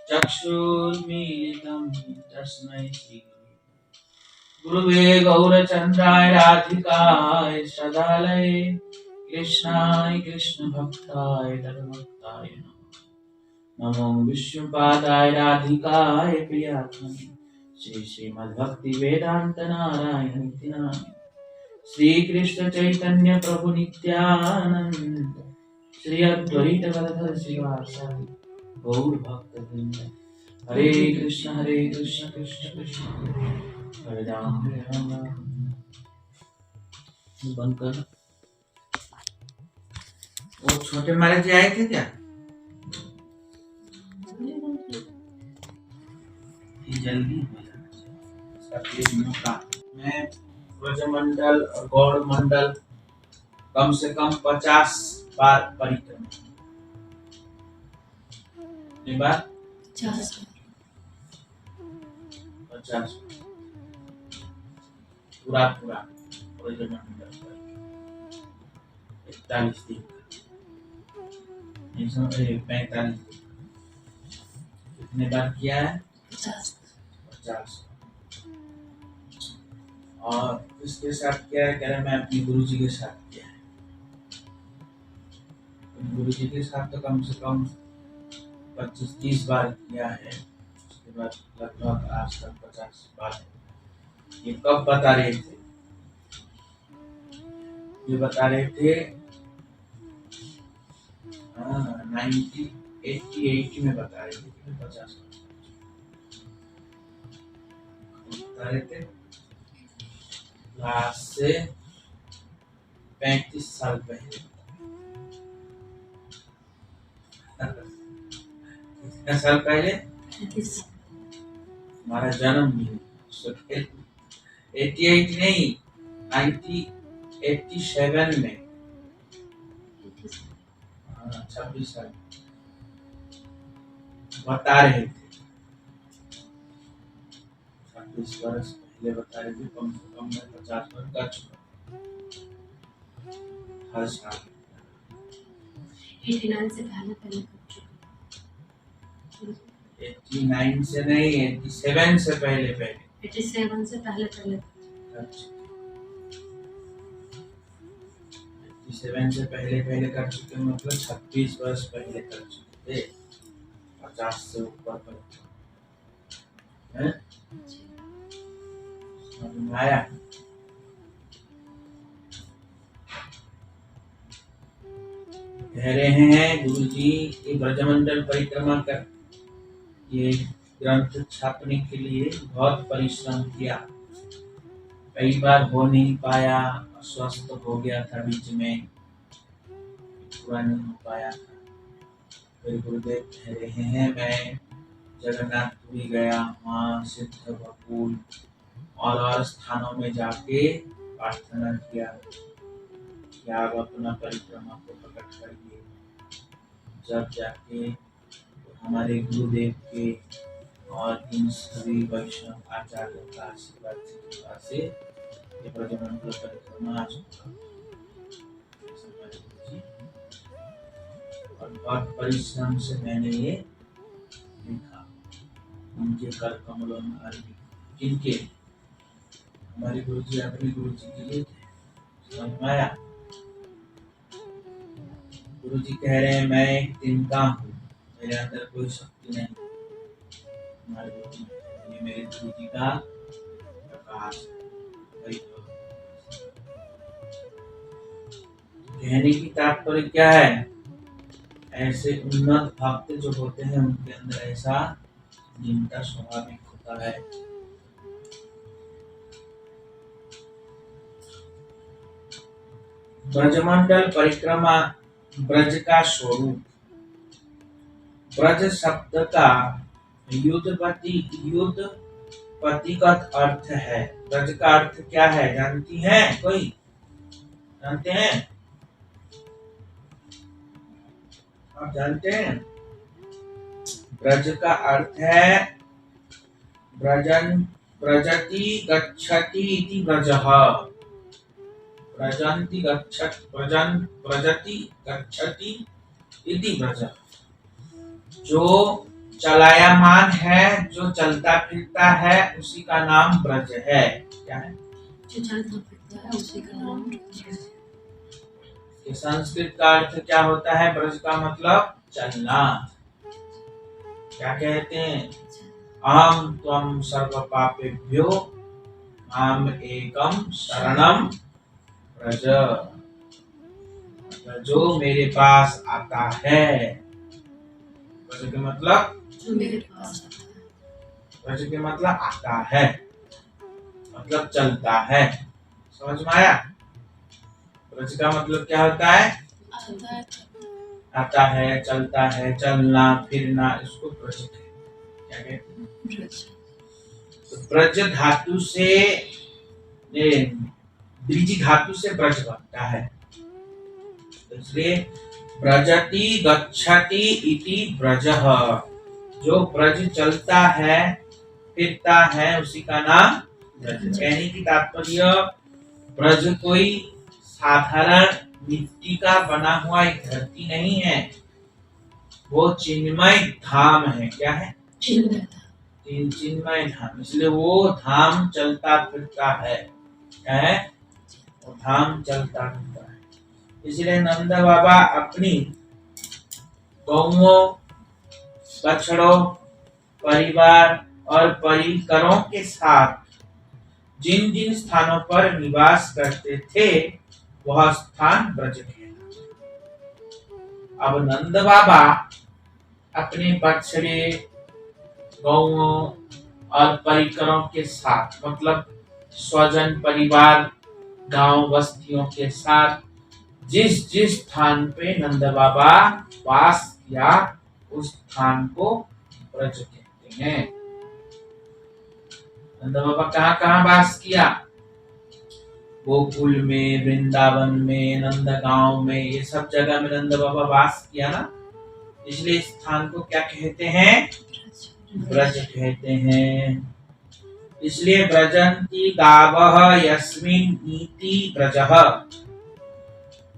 चक्षुर्मीलितं तस्मै गुरुवे गौरचन्द्राय राधिकाय सदालये कृष्णाय कृष्णभक्ताय तद्भक्ताय नमो विष्णुपादाय राधिकाय प्रियात्मने श्रीमद्भक्ति वेदांत नारायण इति नामे श्री कृष्ण चैतन्य प्रभु नित्यानंद श्री अद्वैत गदाधर श्रीवासादि गौर भक्त वृंद हरे कृष्ण कृष्ण कृष्ण हरे राम बंद कर। वो छोटे महाराज जी आए थे क्या? ये जल्दी हो जाना चाहिए। इसका पेट मोटा। मैं ब्रजमंडल और गौड़ मंडल कम से कम 50 बार परिक्रमा। कितनी बार? 50 पूरा ब्रजमंडल 41 दिन 45 दिन। कितने बार किया है? 50। और किसके साथ किया है? कह रहे मैं अपने गुरु जी के साथ किया है। गुरु जी के साथ तो कम से कम 25-30 बार किया है। उसके बाद लगभग आज तक 50 बार। ये कब बता रहे थे? ये बता रहे थे 1980 में बता रहे थे कि 50 बता रहे थे। आज से 35 साल पहले। कितने साल पहले? हमारा जन्म भी 88 नहीं 1987 में। 26 साल बता रहे थे। 26 वर्ष पहले बता रहे थे। कम से कम मैं 50 वर्ष कर चुका हर साल। 89 से पहले 89 से नहीं 87 से पहले 87 से पहले 87 से पहले कर चुके। मतलब 26 वर्ष पहले कर चुके थे। 50 से ऊपर पर आया। कह रहे हैं गुरु जी की ब्रजमंडल परिक्रमा कर ये ग्रंथ छापने के लिए बहुत परिश्रम किया। कई बार हो नहीं पाया। अस्वस्थ हो गया था बीच में, पूरा नहीं हो पाया था। फिर गुरुदेव कह रहे हैं मैं जगन्नाथपुरी गया, वहाँ सिद्ध बकुल और स्थानों में जाके प्रार्थना किया कि आप अपना परिक्रमा को प्रकट करिए। जब जाके हमारे गुरुदेव के और इन सभी वैष्णव आचार्यों का आशीर्वाद से ये ब्रजमंडल परिक्रमा आ चुका। और बहुत परिश्रम से मैंने ये लिखा। उनके कर कमलों में जिनके हमारे गुरु जी अपने गुरु जी के लिए थे। समझ में आया? गुरु जी कह रहे हैं मैं एक तिनका हूँ, मेरे अंदर कोई शक्ति नहीं। हमारे गुरु जी ये मेरे गुरु जी का प्रकाश है। कहने की तात्पर्य क्या है? ऐसे उन्नत भक्त जो होते हैं उनके अंदर ऐसा जिनका स्वाभाविक होता है। ब्रजमंडल परिक्रमा ब्रज का स्वरूप। ब्रज शब्द का युद्धपतिगत अर्थ है। ब्रज का अर्थ क्या है जानती हैं कोई? जानते हैं? आप जानते हैं? ब्रज का अर्थ है ब्रजति गच्छति इति ब्रजः। ब्रजति गच्छति इति ब्रजः। जो चलायमान है, जो चलता फिरता है, उसी का नाम ब्रज है। क्या है? जो चलता फिरता है उसी का नाम ब्रज है। ये संस्कृत का अर्थ क्या होता है? ब्रज का मतलब चलना। क्या कहते हैं? अहम त्वं सर्व पापेभ्यो माम एकम शरणम ब्रज। जो मेरे पास आता है, ब्रज के मतलब, जो मेरे पास आता है। ब्रज के मतलब आता है, मतलब चलता है। समझ में आया? ब्रज का मतलब क्या होता है? आता है। आता है, चलता है, चलना फिरना, इसको ब्रज कहते हैं। क्या कहते हैं? ब्रज। तो ब्रज धातु से, द्विज धातु से ब्रज बनता है, इसलिए ब्रजति गच्छति इति ब्रजः। जो ब्रज चलता है फिरता है, उसी का नाम ब्रज। कहने की तात्पर्य, ब्रज कोई साधारण मिट्टी का बना हुआ एक धरती नहीं है, वो चिन्मय धाम है। क्या है? चिन्मय धाम, इसलिए वो धाम चलता फिरता है। क्या है? वो धाम चलता फिरता है। इसलिए नंद बाबा अपनी गौओं, बछड़ों, परिवार और परिकरों के साथ जिन जिन स्थानों पर निवास करते थे, वह स्थान ब्रज कहलाता। अब नंद बाबा अपने बछड़े, गौओं और परिकरों के साथ, मतलब स्वजन परिवार, गांव बस्तियों के साथ जिस जिस स्थान पे नंद बाबा वास किया, उस स्थान को ब्रज कहते हैं। नंद बाबा कहाँ कहाँ वास किया? गोकुल में, वृंदावन में, नंदगांव में, ये सब जगह में नंद बाबा वास किया ना, इसलिए इस स्थान को क्या कहते हैं? ब्रज कहते हैं। इसलिए ब्रजंती गावः यस्मिन् नीति ब्रजः,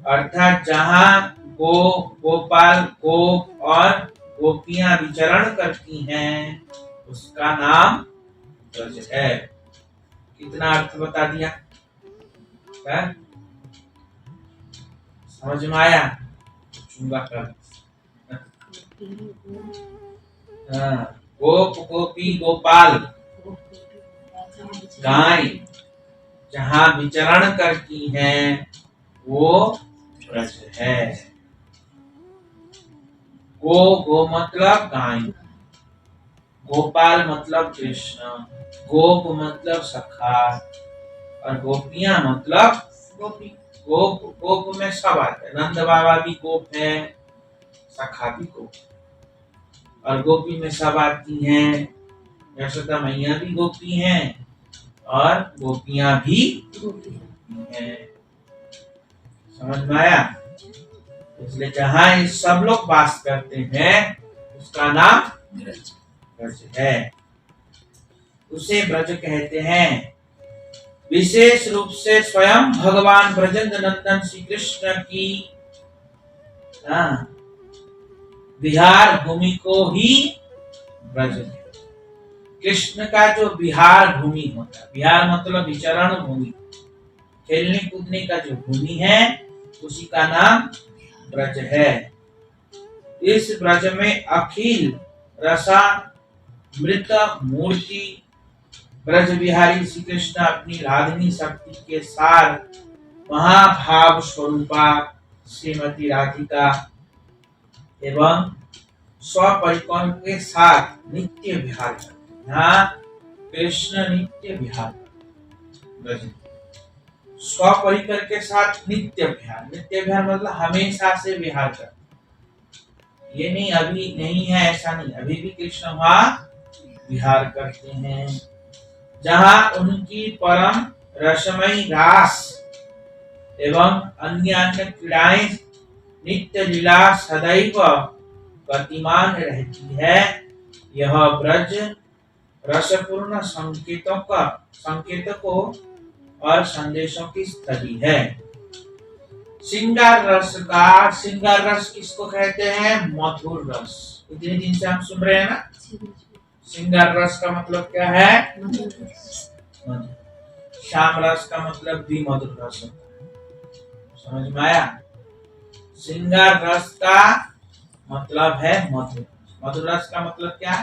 अर्थात जहाँ गोपाल, गोप और गोपियां विचरण करती हैं, उसका नाम ब्रज है। कितना अर्थ बता दिया? क्या समझ में आया? चुंगा कर। गोप, गोपी, गोपाल, गाय जहाँ विचरण करती हैं, वो ब्रज है। गो मतलब गाय, गोपाल मतलब कृष्ण, गोप मतलब सखा, और गोपियां मतलब गोपी। गोप में सब आते हैं। नंद बाबा भी गोप है, सखा भी गोप, और गोपी में सब आती हैं। यशोदा मैया भी गोपी हैं, और गोपियां भी गोपी हैं। समझ में आया? इसलिए जहाँ ये सब लोग वास करते हैं, उसका नाम ब्रज है, उसे ब्रज कहते हैं। विशेष रूप से स्वयं भगवान ब्रजेंद्र नंदन श्री कृष्ण की विहार भूमि को ही ब्रज है। कृष्ण का जो विहार भूमि होता है, विहार मतलब विचरण भूमि, खेलने कूदने का जो भूमि है, उसी का नाम ब्रज है। इस ब्रज में अखिल रसा मृत मूर्ति ब्रज बिहारी श्री कृष्ण अपनी राधिनी शक्ति के सार महाभाव स्वरूपा श्रीमती राधिका एवं स्वपरिकर के साथ नित्य विहार करते। यहाँ कृष्ण नित्य विहार ब्रज, स्वपरिकर के साथ नित्य विहार। नित्य विहार मतलब हमेशा से विहार करते। ये नहीं अभी नहीं है, ऐसा नहीं, अभी भी कृष्ण वहाँ विहार करते हैं। जहाँ उनकी परम रसमयी रास एवं अन्य अन्य क्रीड़ाएं नित्य लीला सदैव गतिमान रहती है, यह ब्रज रसपूर्ण संकेतों और संदेशों की स्थली है। श्रृंगार रस किसको कहते हैं? मधुर रस। इतने दिन से हम सुन रहे हैं ना। श्रृंगार रस का मतलब क्या है? मधुर। श्याम रस का मतलब भी मधुर रस होता है। समझ में आया? श्रृंगार रस का मतलब है मधुर। मधुर रस का मतलब क्या?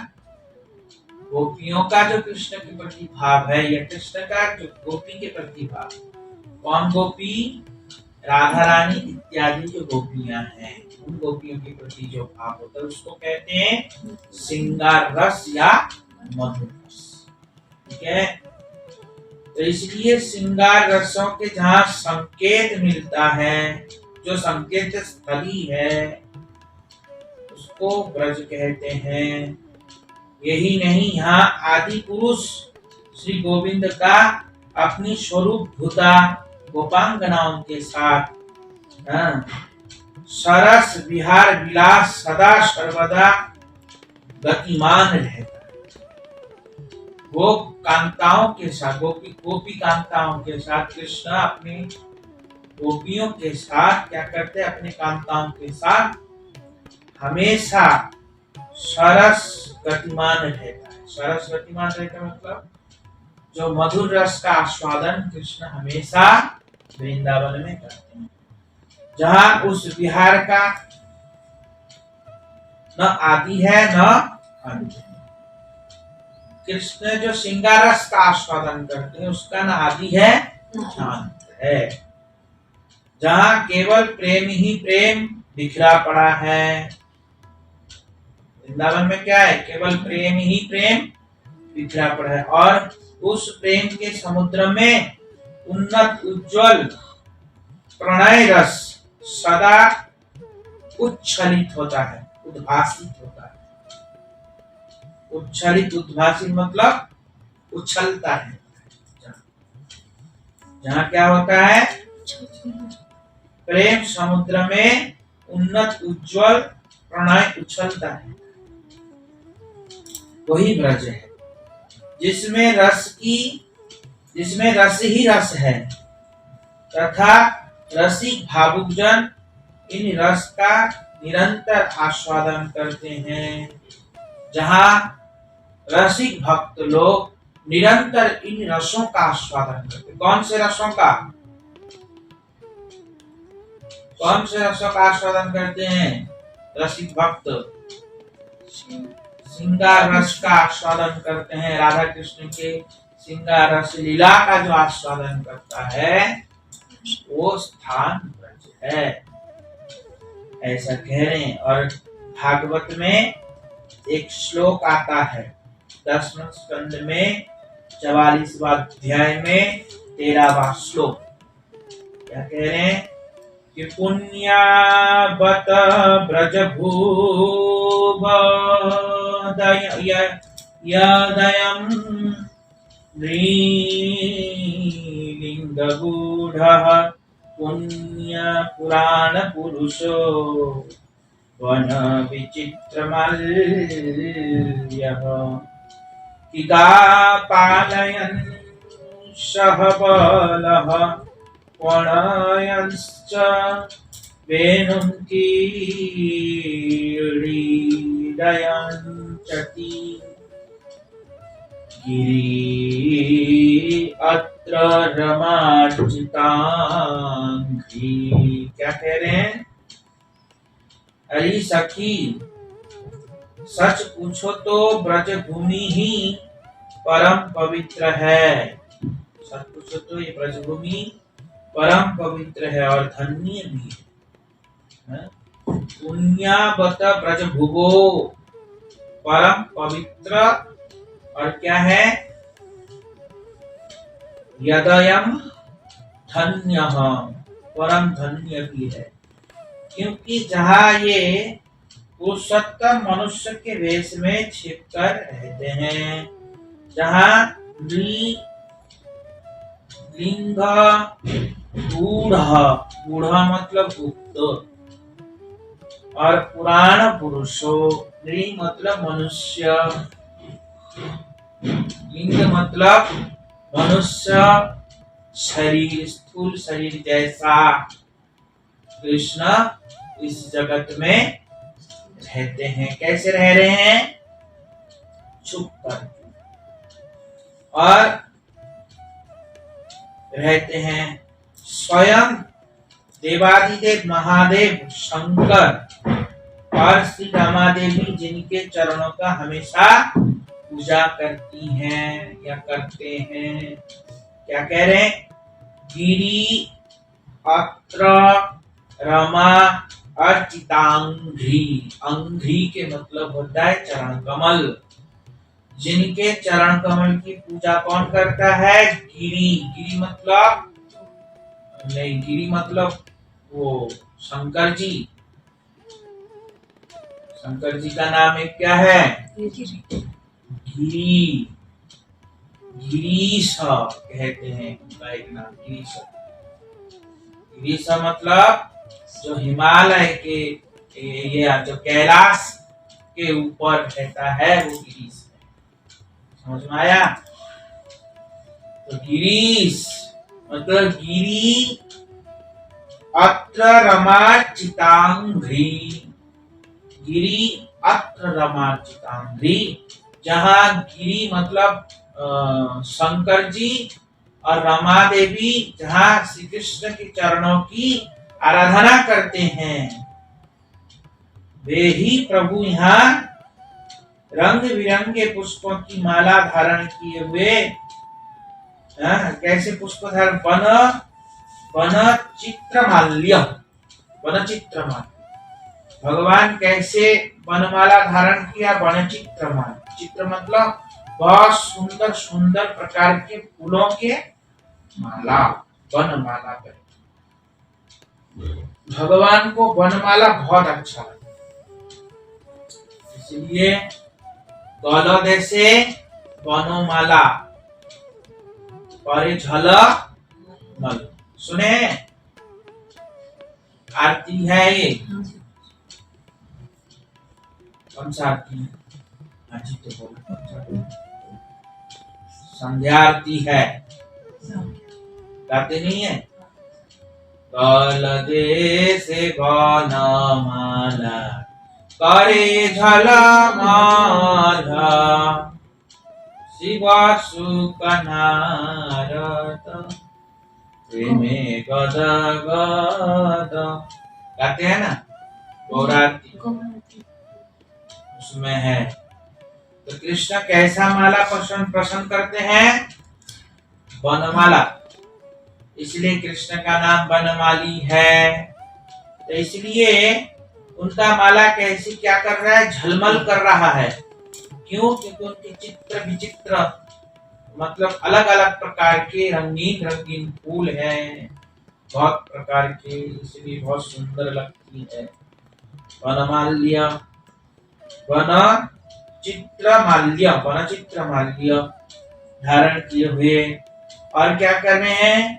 गोपियों का जो कृष्ण के प्रति भाव है, या कृष्ण का जो गोपी के प्रति भाव। कौन गोपी? राधा रानी इत्यादि जो गोपियां हैं, उन गोपियों के प्रति जो भाव होता है उसको कहते हैं श्रृंगार रस या मधुर रस। ठीक है? तो इसलिए श्रृंगार रसों के जहाँ संकेत मिलता है, जो संकेत स्थली है, उसको ब्रज कहते हैं। यही नहीं, यहाँ आदि पुरुष श्री गोविंद का अपनी स्वरूप भूता गोपांगनाओं के साथ सरस विहार विलास सदा सर्वदा गतिमान रहता है। वो कांताओं के साथ, गोपी कांताओं के साथ, कृष्ण अपनी गोपियों के साथ क्या करते हैं? अपने कांताओं के साथ हमेशा सरस गतिमान रहता है। सरस गतिमान रहता मतलब जो मधुर रस का आस्वादन कृष्ण हमेशा वृंदावन में करते हैं, जहाँ उस विहार का न आदि है न अंत है। कृष्ण जो श्रृंगार रस का आस्वादन करते हैं उसका न आदि है न अंत है, जहाँ केवल प्रेम ही प्रेम बिखरा पड़ा है। वृंदावन में क्या है? केवल प्रेम ही प्रेम बिखरा पड़ा है, और उस प्रेम के समुद्र में उन्नत उज्जवल प्रणय रस सदा उच्छलित होता है, उद्भासित होता है। उच्छलित उद्भासित मतलब उछलता है। जहाँ क्या होता है? प्रेम समुद्र में उन्नत उज्जवल प्रणय उछलता है, वही ब्रज है जिसमें रस ही रस है, तथा रसिक भावुक जन इन रस का निरंतर आस्वादन करते हैं। जहाँ रसिक भक्त लोग निरंतर इन रसों का आस्वादन करते। कौन से रसों का? कौन से रसों का आस्वादन करते हैं रसिक भक्त? श्रृंगार रस का आस्वादन करते हैं। राधा कृष्ण के श्रृंगार रस लीला का जो आस्वादन करता है वो स्थान ब्रज है, ऐसा कह रहे हैं। और भागवत में एक श्लोक आता है 10वें स्कंद में 44वां अध्याय में 13वां श्लोक। क्या कह रहे हैं? कि पुण्यावत ब्रज भूव यदयं नृलिङ्गगूढः पुण्यपुराणपुरुषो वनविचित्रमल्यः किगा पालयन् सहबलः प्रणयश्च वेणुं कीर्णयञ्चति गिरि अत्र रमार्चितांघ्रि। क्या कह रहे हैं? अरे सखी, सच पूछो तो ब्रज भूमि ही परम पवित्र है। सच पूछो तो ये ब्रज भूमि परम पवित्र है और धन्य भी है। पुण्यावत ब्रज भुवो, परम पवित्र, और क्या है? यदयम धन्यः, परम धन्य भी है, क्योंकि जहाँ ये पुरुषोत्तम मनुष्य के वेश में छिपकर रहते हैं, जहाँ लिंग गूढ़ मतलब गुप्त, और पुराण पुरुषो, नृ मतलब मनुष्य, लिंग मतलब मनुष्य शरीर, स्थूल शरीर जैसा कृष्ण इस जगत में रहते हैं। कैसे रह रहे हैं? छुप कर। और रहते हैं स्वयं देवादिदेव महादेव शंकर और श्री रमा देवी, जिनके चरणों का हमेशा पूजा करती हैं या करते हैं। क्या कह रहे हैं? गिरि अत्र रमा अर्चितांघ्रि। अंघ्रि के मतलब होता है चरण कमल। जिनके चरण कमल की पूजा कौन करता है? गिरि। गिरि मतलब नहीं, गिरि मतलब वो शंकर जी। शंकर जी का नाम एक क्या है? गिरि। गिरीश कहते हैं उनका एक नाम, गिरीश। गिरीश मतलब जो हिमालय के ये जो कैलाश के ऊपर रहता है वो गिरीश है। समझ में आया? तो गिरीश मतलब गिरी अत्र रमार्चितांघ्रि। गिरी अत्र रमार्चितांघ्रि, जहाँ गिरी मतलब शंकर जी और रमा देवी जहाँ श्री कृष्ण के चरणों की आराधना करते हैं, वे ही प्रभु यहाँ रंग बिरंगे पुष्पों की माला धारण किए हुए, कैसे पुष्प धारण? वन चित्रमाल्य। वन चित्रमाल्य भगवान कैसे वनमाला धारण किया? वन चित्रमाल्य। चित्र मतलब बहुत सुंदर सुंदर प्रकार के फूलों के माला, वनमाला पर। भगवान को वनमाला बहुत अच्छा लगता, इसलिए गौलोदय से वनोमाला और झल मल। सुने, आरती है ये। कौन सा आरती? आज तो बोलो, संध्या आरती है। गाते नहीं है? गौलोदय से वनमाला करे झलमल, शिव सुख नारद प्रेमे गद गद। गाते हैं ना गौराती, उसमें है। तो कृष्ण कैसा माला पसंद करते हैं? वनमाला। इसलिए कृष्ण का नाम वनमाली है। तो इसलिए उनका माला कैसे क्या कर रहा है? झलमल कर रहा है। क्यों? क्योंकि उनके चित्र विचित्र मतलब अलग अलग प्रकार के रंगीन रंगीन फूल हैं, बहुत प्रकार के, इसलिए बहुत सुंदर लगती है। वनमाल्य, वन चित्रमाल्य, वन चित्रमाल्य धारण किए हुए। और क्या कर रहे हैं?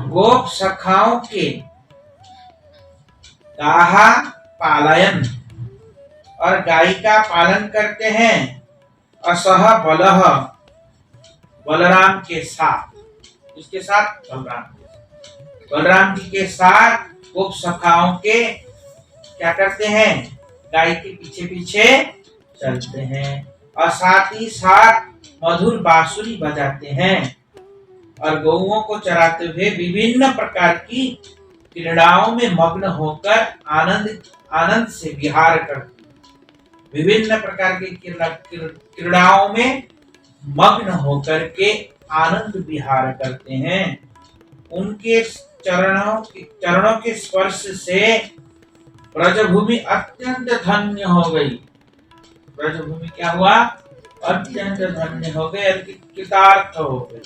गोप सखाओं के गाहा पालयन, और गाय का पालन करते हैं। असह बलह, बलराम के साथ। इसके साथ बलराम जी के साथ गोप सखाओं के क्या करते हैं? गाय के पीछे पीछे चलते हैं और साथ ही साथ मधुर बांसुरी बजाते हैं और गौओं को चराते हुए विभिन्न प्रकार की क्रीड़ाओं में मग्न होकर आनंद से विहार करते हैं। विभिन्न प्रकार की क्रीड़ाओं में मग्न होकर के आनंद विहार करते हैं। उनके चरणों के स्पर्श से ब्रजभूमि अत्यंत धन्य हो गई। ब्रजभूमि क्या हुआ? अत्यंत धन्य हो गए, कृतार्थ हो गए।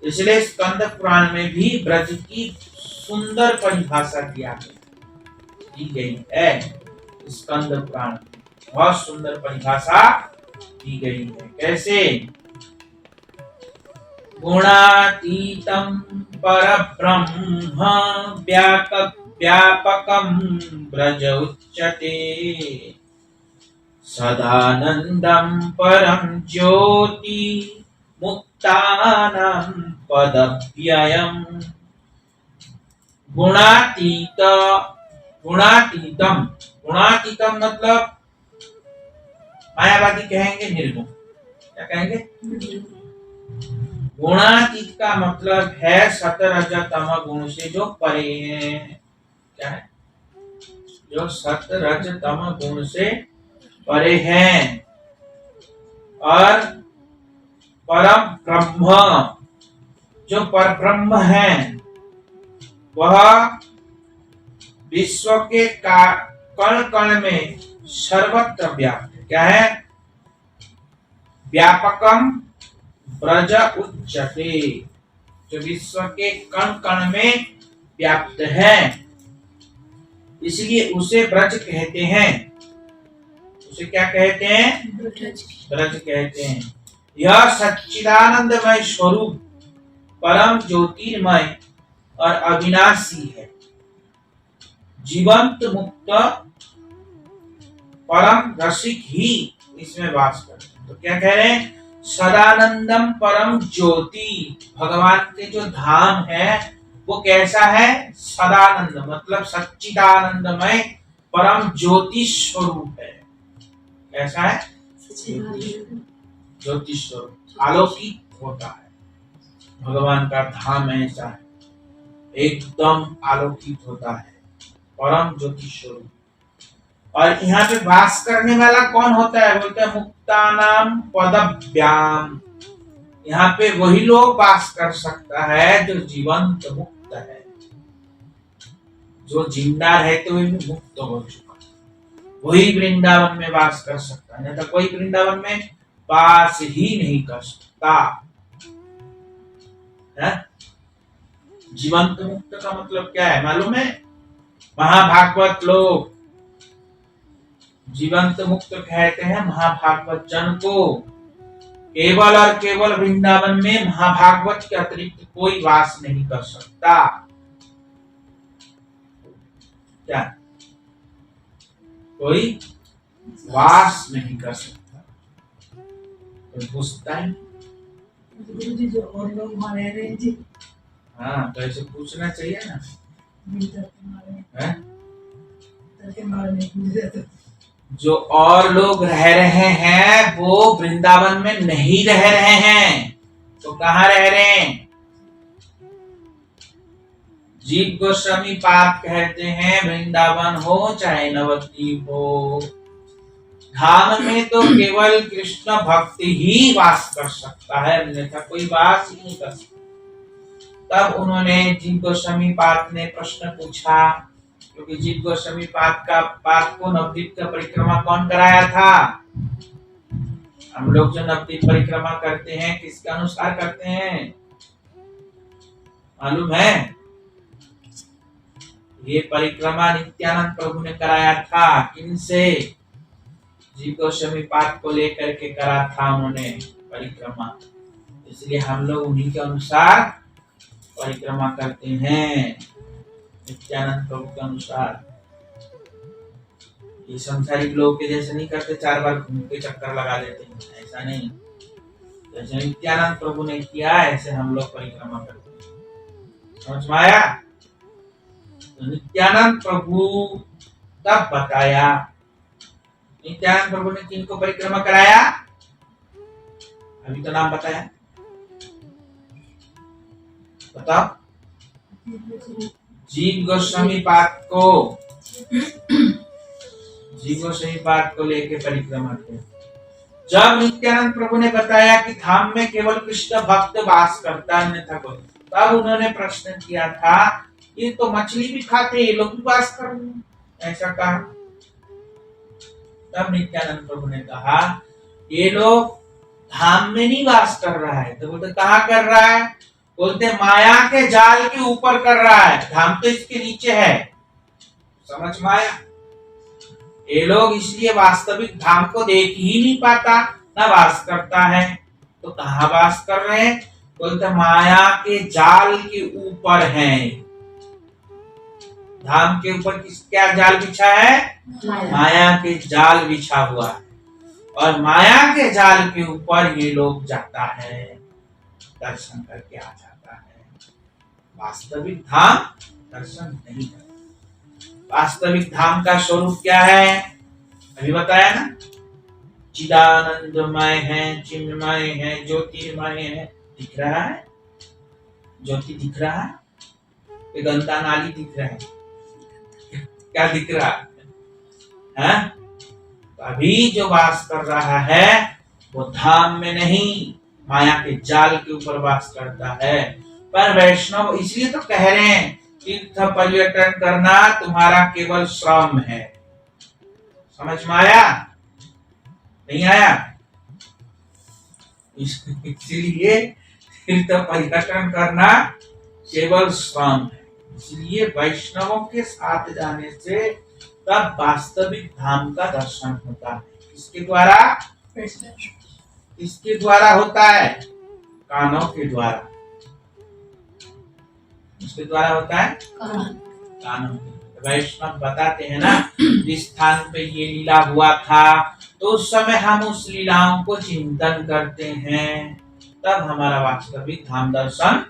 इसलिए स्कंद पुराण में भी ब्रज की सुंदर परिभाषा की गई है। स्कंद पुराण बहुत सुंदर परिभाषा दी गई है। कैसे? गुणातीतं परब्रह्म व्यापकं ब्रज उच्यते, सदानंदं परं ज्योति मुक्तानां पदव्ययम्। गुणातीत, गुणातीतम, गुणातीतम मतलब मायावादी कहेंगे निर्गुण। क्या कहेंगे? गुणातीत का मतलब है सत रज तम गुण से जो परे है। क्या है? जो सत रज तम गुण से परे हैं। और परम ब्रह्म, जो पर ब्रह्म है वह विश्व के कण कण में सर्वत्र व्याप्त। क्या है? व्यापकम ब्रज उच्यते, जो विश्व के कण कण में व्याप्त है, इसलिए उसे ब्रज कहते हैं। उसे क्या कहते हैं? ब्रज कहते हैं। यह सच्चिदानंदमय स्वरूप परम ज्योतिर्मय और अविनाशी है। जीवंत मुक्त परम रसिक ही इसमें वास करते हैं। तो क्या कह रहे हैं? सदानंदम परम ज्योति, भगवान के जो धाम है वो कैसा है? सदानंद मतलब सच्चिदानंदमय परम ज्योति स्वरूप है। कैसा है? ज्योति स्वरूप, आलोकित होता है। भगवान का धाम ऐसा है, एकदम आलोकित होता है, परम ज्योति स्वरूप। और यहाँ पे वास करने वाला कौन होता है? बोलते हैं मुक्तानाम पदभ्याम। यहाँ पे वही लोग वास कर सकता है जो जीवंत मुक्त है, जो जिंदा रहते हुए भी मुक्त हो चुका, वही वृंदावन में वास कर सकता है। नहीं तो कोई वृंदावन में वास ही नहीं कर सकता है? जीवंत मुक्त का मतलब क्या है मालूम है? महाभागवत लोग जीवंत मुक्त कहते हैं महाभागवत जन को। केवल और केवल वृंदावन में महाभागवत के अतिरिक्त कोई वास नहीं कर सकता। क्या? कोई वास नहीं कर सकता। कोई पूछता है गुरुजी जो और लोग वहाँ रह रहे हैं जी, हाँ, तो ऐसे पूछना चाहिए ना है? जो और लोग रह रहे हैं वो वृंदावन में नहीं रह रहे हैं, तो कहाँ रह रहे हैं? जीव गोस्वामी पाद कहते हैं वृंदावन हो चाहे नवद्वीप हो, धाम में तो केवल कृष्ण भक्ति ही वास कर सकता है, अन्यथा कोई वास ही नहीं कर सकता। तब उन्होंने जीव गोस्वामी पाद ने प्रश्न पूछा, क्योंकि जीव गोस्वामी पाद को नवद्वीप का परिक्रमा कौन कराया था? हम लोग जो नवद्वीप परिक्रमा करते हैं किसके अनुसार करते हैं मालूम है? ये परिक्रमा नित्यानंद प्रभु ने कराया था। किनसे? जीव गोस्वामी पाद को लेकर के करा था उन्होंने परिक्रमा, इसलिए हम लोग उन्हीं के अनुसार परिक्रमा करते हैं, नित्यानंद प्रभु के अनुसार। ये संसारिक लोग के जैसे नहीं करते, 4 बार घूम के चक्कर लगा लेते हैं, ऐसा नहीं। जैसे नित्यानंद प्रभु ने किया ऐसे हम लोग परिक्रमा करते हैं। समझ में आया? तो नित्यानंद प्रभु तब बताया, नित्यानंद प्रभु ने किनको परिक्रमा कराया? अभी तो नाम बताया, बताओ। जीव गोस्वामी पाद को, जीव गोस्वामी पाद को लेके परिक्रमा किया। जब नित्यानंद प्रभु ने बताया कि धाम में केवल कृष्ण भक्त वास करता है, अन्यथा कोई, तब उन्होंने प्रश्न किया था ये तो मछली भी खाते, ये लोग भी वास कर, ऐसा कहा। तब नित्यानंद प्रभु ने कहा ये लोग धाम में नहीं वास कर रहा है। तो बोलते कहाँ कर रहा है? बोलते माया के जाल के ऊपर कर रहा है, धाम तो इसके नीचे है। समझ में आया? ये लोग इसलिए वास्तविक धाम को देख ही नहीं पाता, ना वास करता है। तो कहाँ वास कर रहे हैं? बोलते माया के जाल के ऊपर है। धाम के ऊपर क्या जाल बिछा है? माया के जाल बिछा हुआ है, और माया के जाल के ऊपर ये लोग जाता है, दर्शन करके आ जाता है। वास्तविक धाम दर्शन नहीं करता। वास्तविक धाम का स्वरूप क्या है? अभी बताया ना, चिदानंदमय है, चिन्मय है, ज्योतिर्मय है। दिख रहा है? ज्योति दिख रहा है? ये गंगा नाली दिख रहा है? क्या दिख रहा है? अभी जो वास कर रहा है वो धाम में नहीं, माया के जाल के ऊपर वास करता है। पर वैष्णव इसलिए तो कह रहे हैं तीर्थ पर्यटन करना तुम्हारा केवल श्रम है। समझ में आया? नहीं आया? इसलिए तीर्थ पर्यटन करना केवल श्रम है। इसलिए वैष्णवों के साथ जाने से तब वास्तविक धाम का दर्शन होता है। किसके द्वारा? किसके द्वारा होता है? कानों के द्वारा। किसके द्वारा होता है? कानों के। वैष्णव बताते हैं ना, जिस स्थान पे ये लीला हुआ था तो उस समय हम उस लीलाओं को चिंतन करते हैं, तब हमारा वास्तविक धाम दर्शन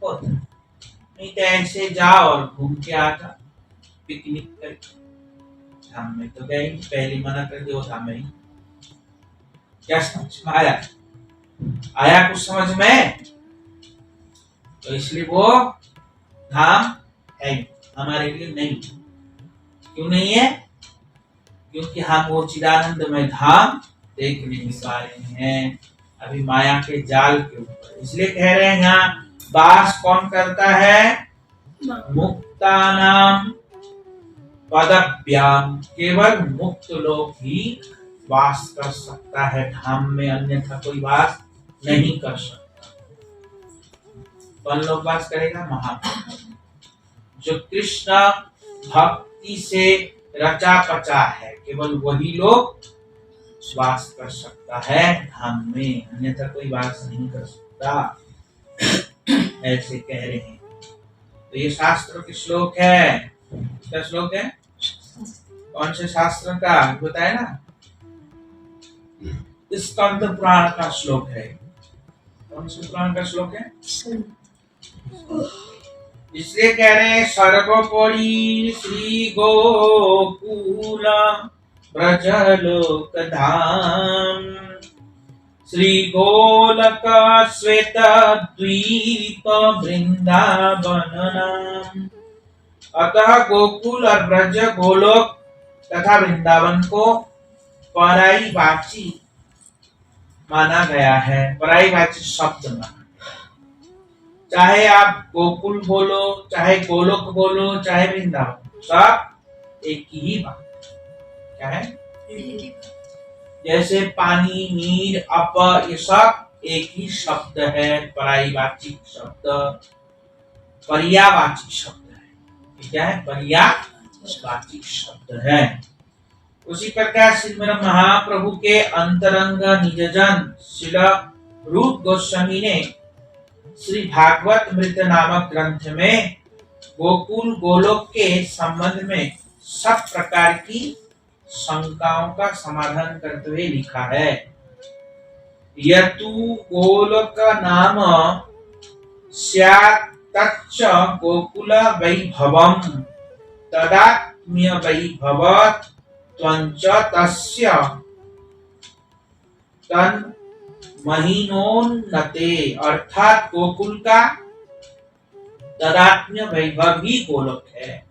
होता है। नहीं तो ऐसे जाओ और घूम के आ जाओ, पिकनिक करके। धाम में तो गए, पहले मना कर दो धाम में। क्या समझ में आया? आया कुछ समझ में? तो इसलिए वो धाम है हमारे लिए नहीं। क्यों नहीं है? क्योंकि हम वो चिदानंदमय धाम देख नहीं पा रहे हैं, अभी माया के जाल के ऊपर। इसलिए कह रहे हैं यहाँ वास कौन करता है? मुक्तानाम पदभ्याम। केवल मुक्त लोग ही वास कर सकता है धाम में, अन्यथा कोई वास नहीं कर सकता। कौन लोग वास करेगा? महाप्रभु, जो कृष्ण भक्ति से रचा पचा है, केवल वही लोग वास कर सकता है धाम में, अन्यथा कोई वास नहीं कर सकता। ऐसे कह रहे हैं। तो ये शास्त्र के श्लोक है। क्या श्लोक है? कौन से शास्त्र का बताया ना? स्कंद पुराण का श्लोक है। कौन से पुराण का श्लोक है? इसलिए कह रहे हैं सर्वोपरि श्री गोकुल ब्रज लोक धाम, श्री गोलक श्वेत द्वीप वृंदावन नाम। अतः गोकुल और ब्रज, गोलोक तथा वृंदावन को पराईवाची माना गया है। पराईवाची शब्द माना, चाहे आप गोकुल बोलो, चाहे गोलोक बोलो, चाहे वृंदावन, सब एक ही बात। क्या है? जैसे पानी, नीर, अप, ये सब एक ही शब्द है। पराईवाची शब्द पर्यावाची शब्द है। ये क्या है? पर्यावाची शब्द है। उसी प्रकार श्रीमद् महाप्रभु के अंतरंग निजजन श्रील रूप गोस्वामी ने श्री भागवत मृत नामक ग्रंथ में गोकुल गोलोक के संबंध में सब प्रकार की शंकाओं का समाधान करते हुए लिखा है। यतु गोलोक नाम स्यात् तच्च गोकुल वैभवम् तदात्म्य वैभवत् त्वञ्च तस्य तन् महीनोन्नते। अर्थात गोकुल का तदात्म्य वैभव ही गोलोक है।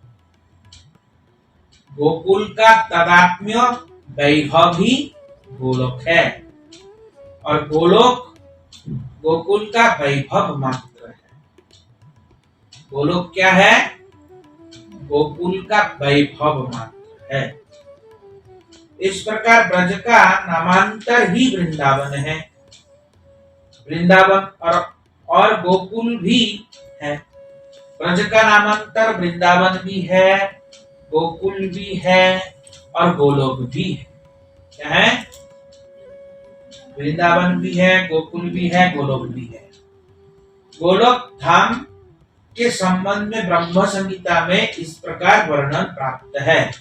गोकुल का तदात्म्य वैभव ही गोलोक है, और गोलोक गोकुल का वैभव मात्र है। गोलोक क्या है? गोकुल का वैभव मात्र है। इस प्रकार ब्रज का नामांतर ही वृंदावन है। वृंदावन और गोकुल भी है। ब्रज का नामांतर वृंदावन भी है, गोकुल भी है और गोलोक भी है। क्या है? वृंदावन भी है, गोकुल भी है, गोलोक भी है। गोलोक धाम के संबंध में ब्रह्म संहिता में इस प्रकार वर्णन प्राप्त है।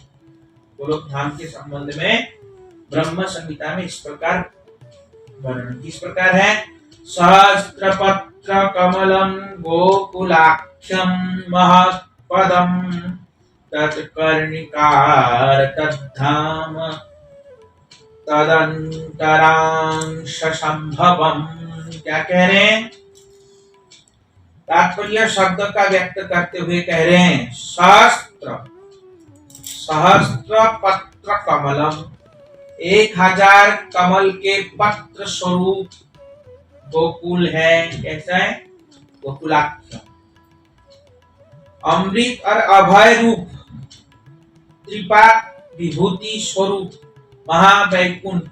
गोलोक धाम के संबंध में ब्रह्म संहिता में इस प्रकार वर्णन किस प्रकार है? सहस्त्रपत्र कमलम गोकुलाख्यम महत् पदम तत्कर्णिकार तद्धाम तदंतरांश संभवम। क्या कह रहे हैं? तात्पर्य शब्द का व्यक्त करते हुए कह रहे हैं सहस्त्र सहस्त्र पत्र कमलम, 1000 कमल के पत्र स्वरूप गोकुल है। कैसा है? गोकुलाख्य। अमृत और अभय रूप त्रिपा विभूति स्वरूप महावैकुंठ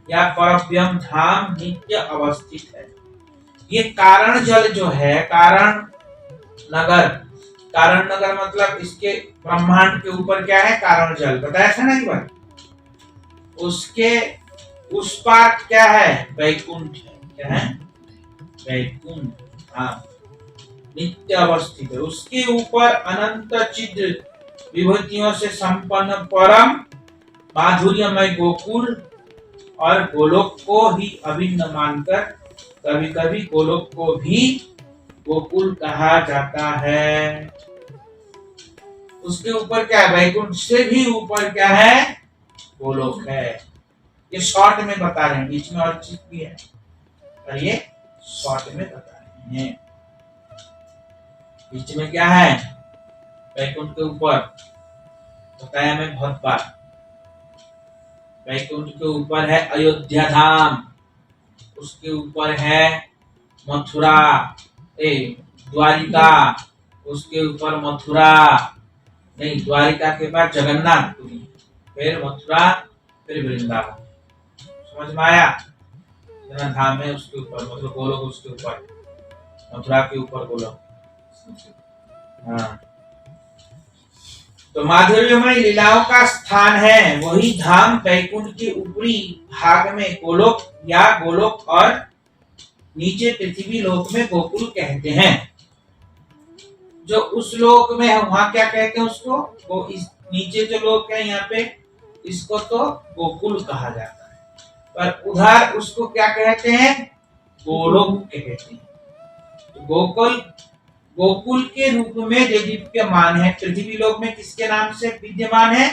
या परब्रह्म धाम नित्य अवस्थित है। ये कारण जल जो है, कारण नगर मतलब इसके ब्रह्मांड के ऊपर क्या है? कारण जल बताया था ना एक बार। उसके उस पार क्या है? वैकुंठ है। क्या है? वैकुंठ। हाँ, नित्य अवस्थित है। उसके ऊपर अनंत चिद्र विभूतियों से संपन्न परम माधुर्यमय गोकुल और गोलोक को ही अभिन्न मानकर कभी कभी गोलोक को भी गोकुल कहा जाता है। उसके ऊपर क्या है? वैकुंठ से भी ऊपर क्या है? गोलोक है। ये शॉर्ट में बता रहे हैं, बीच में और चीज भी है, और ये शॉर्ट में बता रहे हैं। बीच में क्या है? वैकुंठ के ऊपर बताया मैं बहुत बार। वैकुंठ के ऊपर है अयोध्या धाम, उसके ऊपर है मथुरा द्वारिका, उसके ऊपर मथुरा नहीं, द्वारिका के बाद जगन्नाथपुरी, फिर मथुरा, फिर वृंदावन। समझ में आया? धाम है उसके ऊपर, मतलब गोलोक उसके ऊपर, मथुरा के ऊपर गोलोक। हाँ, तो माधुर्यमय लीलाओं का स्थान है वही धाम वैकुंठ के ऊपरी भाग में गोलोक या गोलोक और नीचे पृथ्वी लोक में गोकुल कहते हैं। जो उस लोक में है वहां क्या कहते हैं उसको? वो इस नीचे जो लोक है यहाँ पे, इसको तो गोकुल कहा जाता है, पर उधर उसको क्या कहते हैं? गोलोक कहते हैं। तो गोकुल के रूप में दिव्यमान है। पृथ्वी लोक में किसके नाम से विद्यमान है?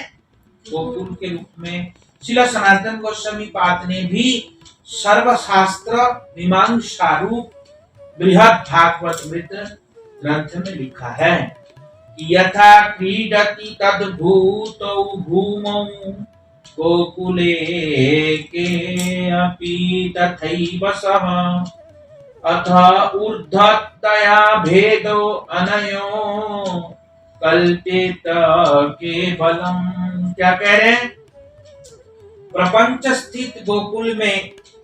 गोकुल के रूप में। श्रील सनातन गोस्वामी पाद ने भी सर्वशास्त्र मीमांसा रूप बृहद भागवत मृत ग्रंथ में लिखा है कि यथा क्रीडति तद्भूतौ भूमौ गोकुले के अपि तथैव सः अथ ऊर्ध्वतया भेदो अनयो कल्पित केवलम। क्या कह रहे हैं? प्रपंच स्थित गोकुल में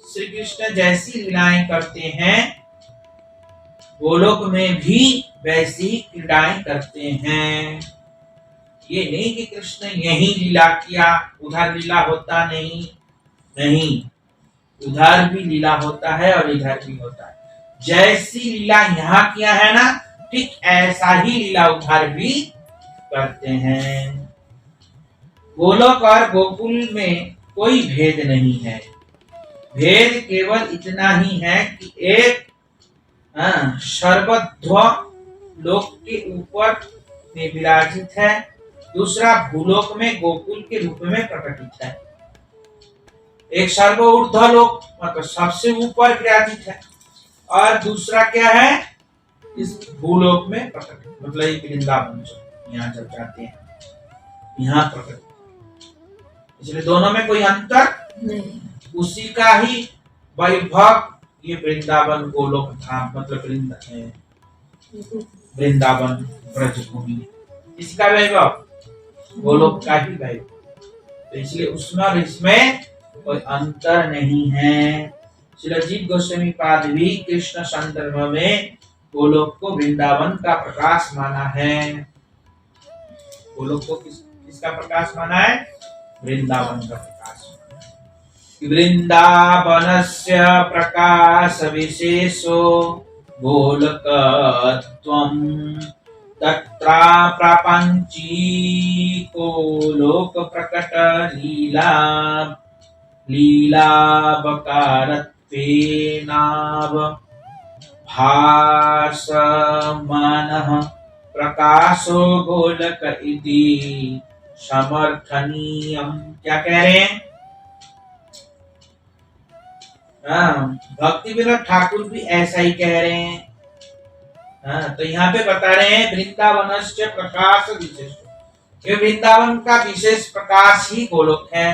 श्री कृष्ण जैसी लीलाएं करते हैं, गोलोक में भी वैसी क्रीड़ाएं करते हैं। ये नहीं कि कृष्ण यही लीला किया, उधर लीला होता नहीं, उधर भी लीला होता है और इधर भी होता है। जैसी लीला यहाँ किया है ना, ठीक ऐसा ही लीला उधर भी करते हैं। गोलोक और गोकुल में कोई भेद नहीं है। भेद केवल इतना ही है कि एक सर्वध्व लोक के ऊपर में विराजित है, दूसरा भूलोक में गोकुल के रूप में प्रकटित है। एक सर्व ऊर्ध्व लोक मतलब सबसे ऊपर विराजित है, और दूसरा क्या है? इस भूलोक में प्रकटित, मतलब एक वृंदावन यहाँ जब जाते हैं यहाँ प्रकटित। इसलिए दोनों में कोई अंतर नहीं, उसी का ही वैभव ये वृंदावन गोलोक धाम मतलब वृंदावन ब्रजभूमि, इसका वैभव गोलोक का ही वैभव। तो इसलिए उसमें और इसमें कोई अंतर नहीं है। श्री अजीत गोस्वामी पाद भी कृष्ण संदर्भ में गोलोक को वृंदावन का प्रकाश माना है। गोलोक को किसका प्रकाश माना है? वृंदावन का प्रकाश। वृंदावनस्य प्रकाश विशेषो गोलकत्वम् तत्रा प्रापञ्चीको लोक प्रकट लीलावकारत्वेनाव भासमानः प्रकाशो गोलक इति समर्थनीयम। क्या कह रहे हैं? भक्ति विनोद ठाकुर भी ऐसा ही कह रहे हैं। तो यहाँ पे बता रहे हैं वृंदावनस्य प्रकाश विशेष। ये वृंदावन का विशेष प्रकाश ही गोलोक है।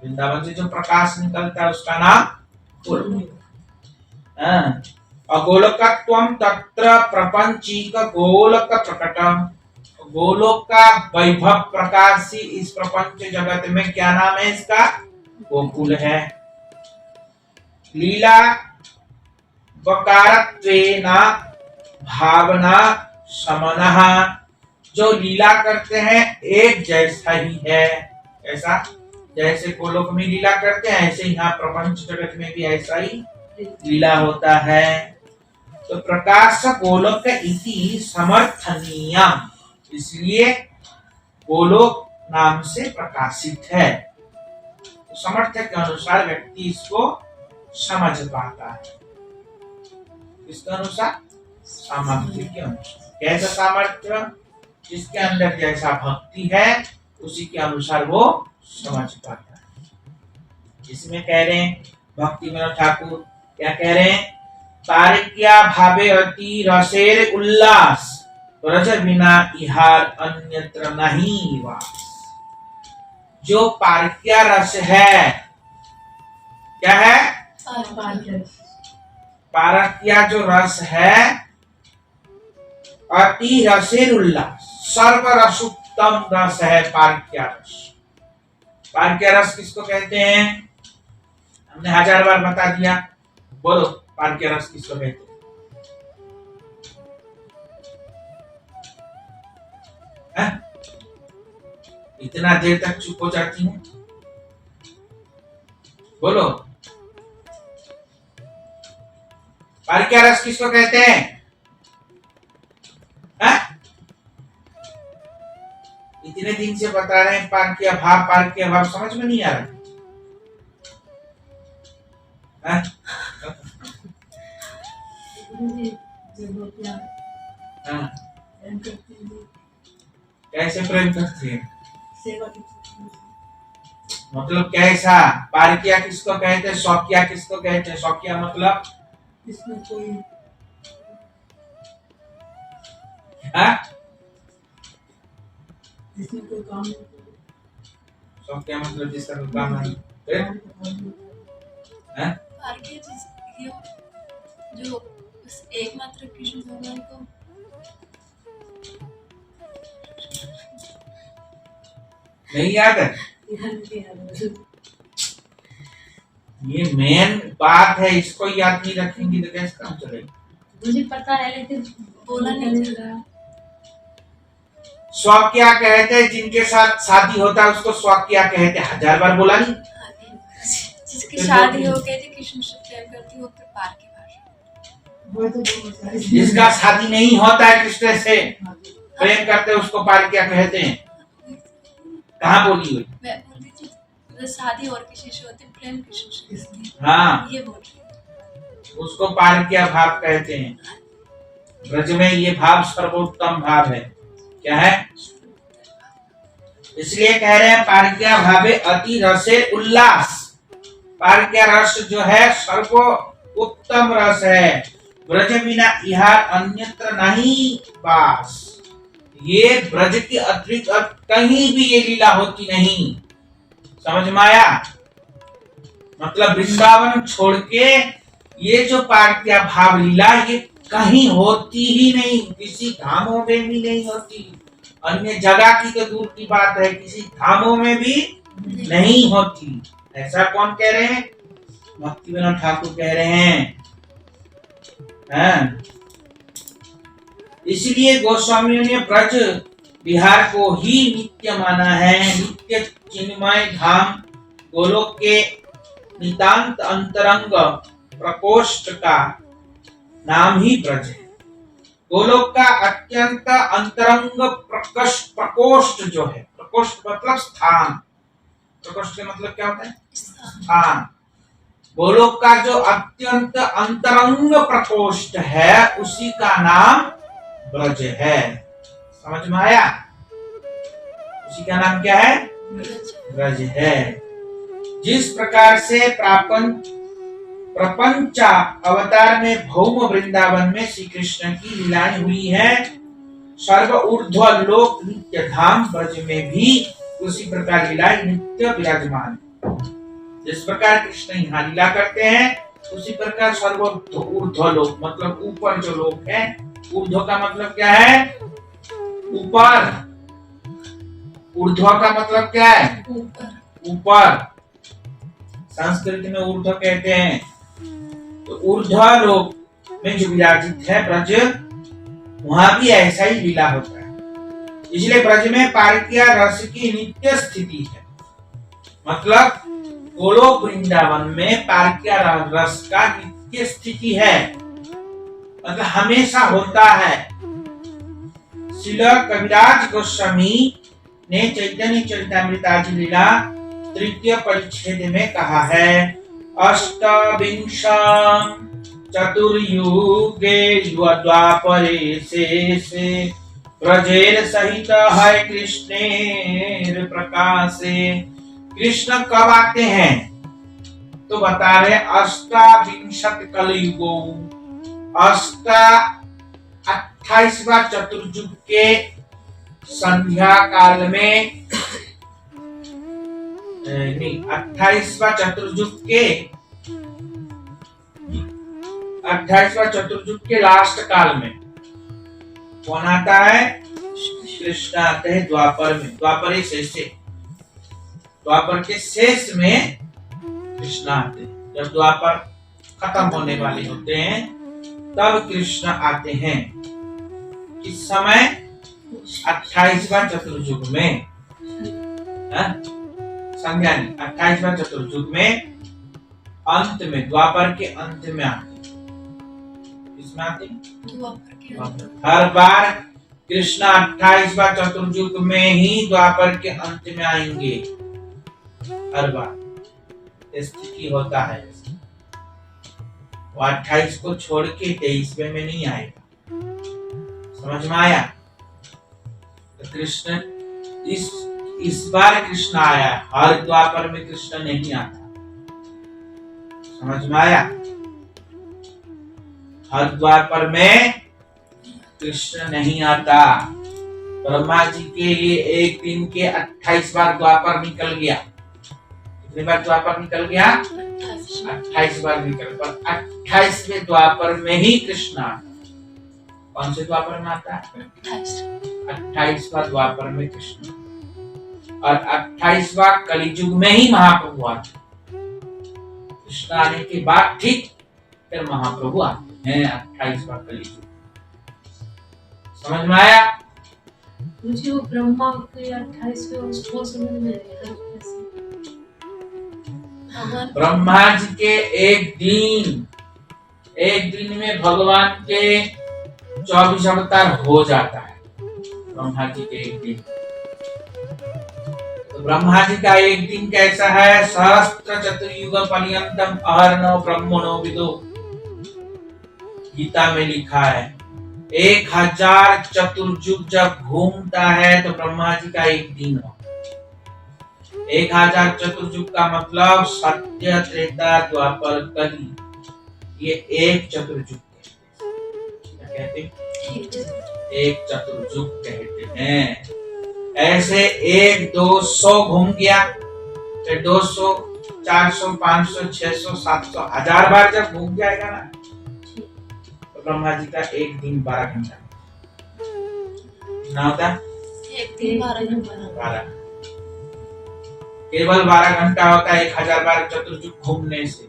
वृंदावन से जो प्रकाश निकलता है उसका नाम गोलोक। और गोलोकत्वम तत्र प्रपंचीक गोलोक प्रकटम। गोलोक का वैभव प्रकाश ही इस प्रपंच जगत में क्या नाम है इसका? गोकुल है। लीला वकारत्वेन भावना समनः। जो लीला करते हैं एक जैसा ही है। ऐसा जैसे गोलोक में लीला करते हैं ऐसे यहाँ प्रपंच जगत में भी ऐसा ही लीला होता है। तो प्रकाश गोलोक इति समर्थनीय, इसलिए गोलोक नाम से प्रकाशित है। तो समर्थ के अनुसार व्यक्ति इसको समझ पाता है। इसके अनुसार सामर्थ्य के अनुसार। कैसा सामर्थ्य? जिसके अंदर जैसा भक्ति है उसी के अनुसार वो समझ पाता है। इसमें कह रहे हैं भक्ति विनोद ठाकुर क्या कह रहे हैं? पारिक्या भावे अति रसेर उल्लास ब्रज बिना इहार अन्यत्र नहीं वास। जो पारिक्या रस है, क्या है? पारक्या जो रस है, अति रसेर उल्लास, सर्व रसोत्तम रस है पारक्या रस। पारक्या रस किसको कहते हैं? हमने 1000 बार बता दिया। बोलो पारक्या रस किसको कहते हैं? इतना देर तक चुप हो जाती है। बोलो पारक्या रस किसको कहते हैं? इतने दिन से बता रहे हैं पारक्या भाव समझ में नहीं आ रहा। कैसे प्रेम करती है? मतलब कैसा? पारक्या किसको कहते हैं? शौकिया किसको कहते हैं? शौकिया मतलब इसमें कोई जिसमें कोई काम नहीं। शौकिया मतलब जिसका कोई काम नहीं। जो एकमात्र कृष्ण भगवान को नहीं याद है? ये मेन बात है, इसको याद नहीं रखेंगे तो कैसे काम चलेगा? मुझे पता है लेकिन बोला नहीं चला। स्वक्या कहते हैं जिनके साथ शादी होता है उसको स्वक्या कहते हैं। 1000 बार बोला नहीं? जिसकी शादी हो गई थी कृष्ण से प्रेम करती हो, फिर पार की भाषा। जिसका शादी नहीं होता है कृष्ण से प्रेम करते उसको पारक्या कहते हैं। कहाँ बोली हुई? मैं बोलती थी शादी और किसी से होती, प्रेम कृष्ण से। हाँ, ये बोल रही उसको पारक्या भाव कहते हैं। ब्रज में ये भाव सर्वोत्तम भाव है। क्या है? इसलिए कह रहे हैं पारक्या भावे अति रसे उल्लास। पारक्या रस जो है सर्व उत्तम रस है। ब्रज बिना इहार अन्यत्र नहीं वास। ये ब्रज के अतिरिक्त कहीं भी ये लीला होती नहीं। समझ में आया? मतलब वृंदावन छोड़ के ये जो पारक्या भाव लीला ये कहीं होती ही नहीं। किसी धामों में भी नहीं होती। अन्य जगह की तो दूर की बात है, किसी धामों में भी नहीं होती। ऐसा कौन कह रहे हैं? भक्ति विनोद ठाकुर कह रहे हैं। इसलिए गोस्वामियों ने ब्रज बिहार को ही नित्य माना है। नित्य चिन्मय धाम गोलोक के नितांत अंतरंग प्रकोष्ठ का नाम ही ब्रज है। गोलोक का अत्यंत अंतरंग प्रकोष्ठ जो है, प्रकोष्ठ मतलब स्थान। प्रकोष्ठ का मतलब क्या होता है? स्थान। गोलोक का जो अत्यंत अंतरंग प्रकोष्ठ है उसी का नाम ब्रज है। समझ में आया? उसी का नाम क्या है? ब्रज है। जिस प्रकार से प्रपंच अवतार में भौम वृंदावन में श्री कृष्ण की लीलाएं हुई है, सर्व ऊर्ध्व लोक नित्य धाम ब्रज में भी उसी प्रकार लीलाएं नित्य विराजमान। जिस प्रकार कृष्ण यहाँ लीला करते हैं, उसी प्रकार सर्व ऊर्ध्व लोक मतलब ऊपर जो लोक है, ऊर्ध्व का मतलब क्या है? ऊपर। ऊर्ध्व का मतलब क्या है? ऊपर। संस्कृत में ऊर्ध्व कहते हैं। तो ऊर्ध्व लोक में जो विराजित है ब्रज, वहां भी ऐसा ही लीला होता है। इसलिए ब्रज में पारकिया रस की नित्य स्थिति है। मतलब गोलोक वृंदावन में पारकिया रस का नित्य स्थिति है, मतलब हमेशा होता है। श्रील कविराज गोस्वामी ने चैतन्य चरितामृतादि लीला तृतीय परिच्छेद में कहा है, अष्टाविंश चतुर्युगे द्वापरे शेषे ब्रजेर सहित है कृष्णेर प्रकाशे। कृष्ण कब आते हैं? तो बता रहे अष्टाविंशत कलयुगो, 28वां चतुर्युग के संध्या काल में, नहीं 28वां चतुर्युग के लास्ट काल में कौन आता है? कृष्ण आते हैं द्वापर में। द्वापर के शेष में कृष्ण आते हैं। जब द्वापर खत्म होने वाले होते हैं तब कृष्ण आते हैं। किस समय? 28वां चतुर्युग में। संज्ञा नहीं, 28वां चतुर्युग में अंत में, द्वापर के अंत में आते हैं। किसमें आते हैं? हर बार कृष्ण 28वां चतुर्युग में ही द्वापर के अंत में आएंगे। हर बार स्थिति होता है। वो 28 को छोड़ के 23वें में नहीं आएगा। समझ में आया? तो कृष्ण इस बार कृष्ण आया, हर द्वापर में कृष्ण नहीं आता। समझ में आया? हर द्वापर में कृष्ण नहीं आता। ब्रह्मा जी के ये एक दिन के 28 बार द्वापर निकल गया। कितनी बार द्वापर निकल गया? 28 बार निकल, पर 28वें द्वापर में ही कृष्ण आता। कौन से द्वापर में आता है? 28वां द्वापर में कृष्ण। और 28वां कलियुग में ही महाप्रभु आते। कृष्ण आने के बाद ठीक फिर महाप्रभु आते हैं 28वां कलियुग। समझ में आया? मुझे वो ब्रह्मा के 28वें उसको समझ में नहीं आया। ब्रह्मा जी के एक दिन में भगवान के 24 अवतार हो जाता है। ब्रह्मा जी के एक दिन, तो ब्रह्मा जी का एक दिन कैसा है? सहस्त्र चतुर्युग पर्यंतम अहर्नो ब्रह्मणो विदो। गीता में लिखा है 1000 चतुर्युग जब घूमता है तो ब्रह्मा जी का एक दिन हो। 1000 चतुर्युग का मतलब सत्य, त्रेता, द्वापर, कली, ये एक चतुर्युग कहते हैं। एक चतुर्युग कहते हैं। ऐसे 1, 200 घूम गया, फिर 200, 400, 500, 600, 700, 1000 बार जब घूम जाएगा ना, तो ब्रह्मा जी का एक दिन 12 घंटा ना होता। एक दिन 12 घंटा, केवल 12 घंटा होता है 1000 बार चतुर्युग घूमने से।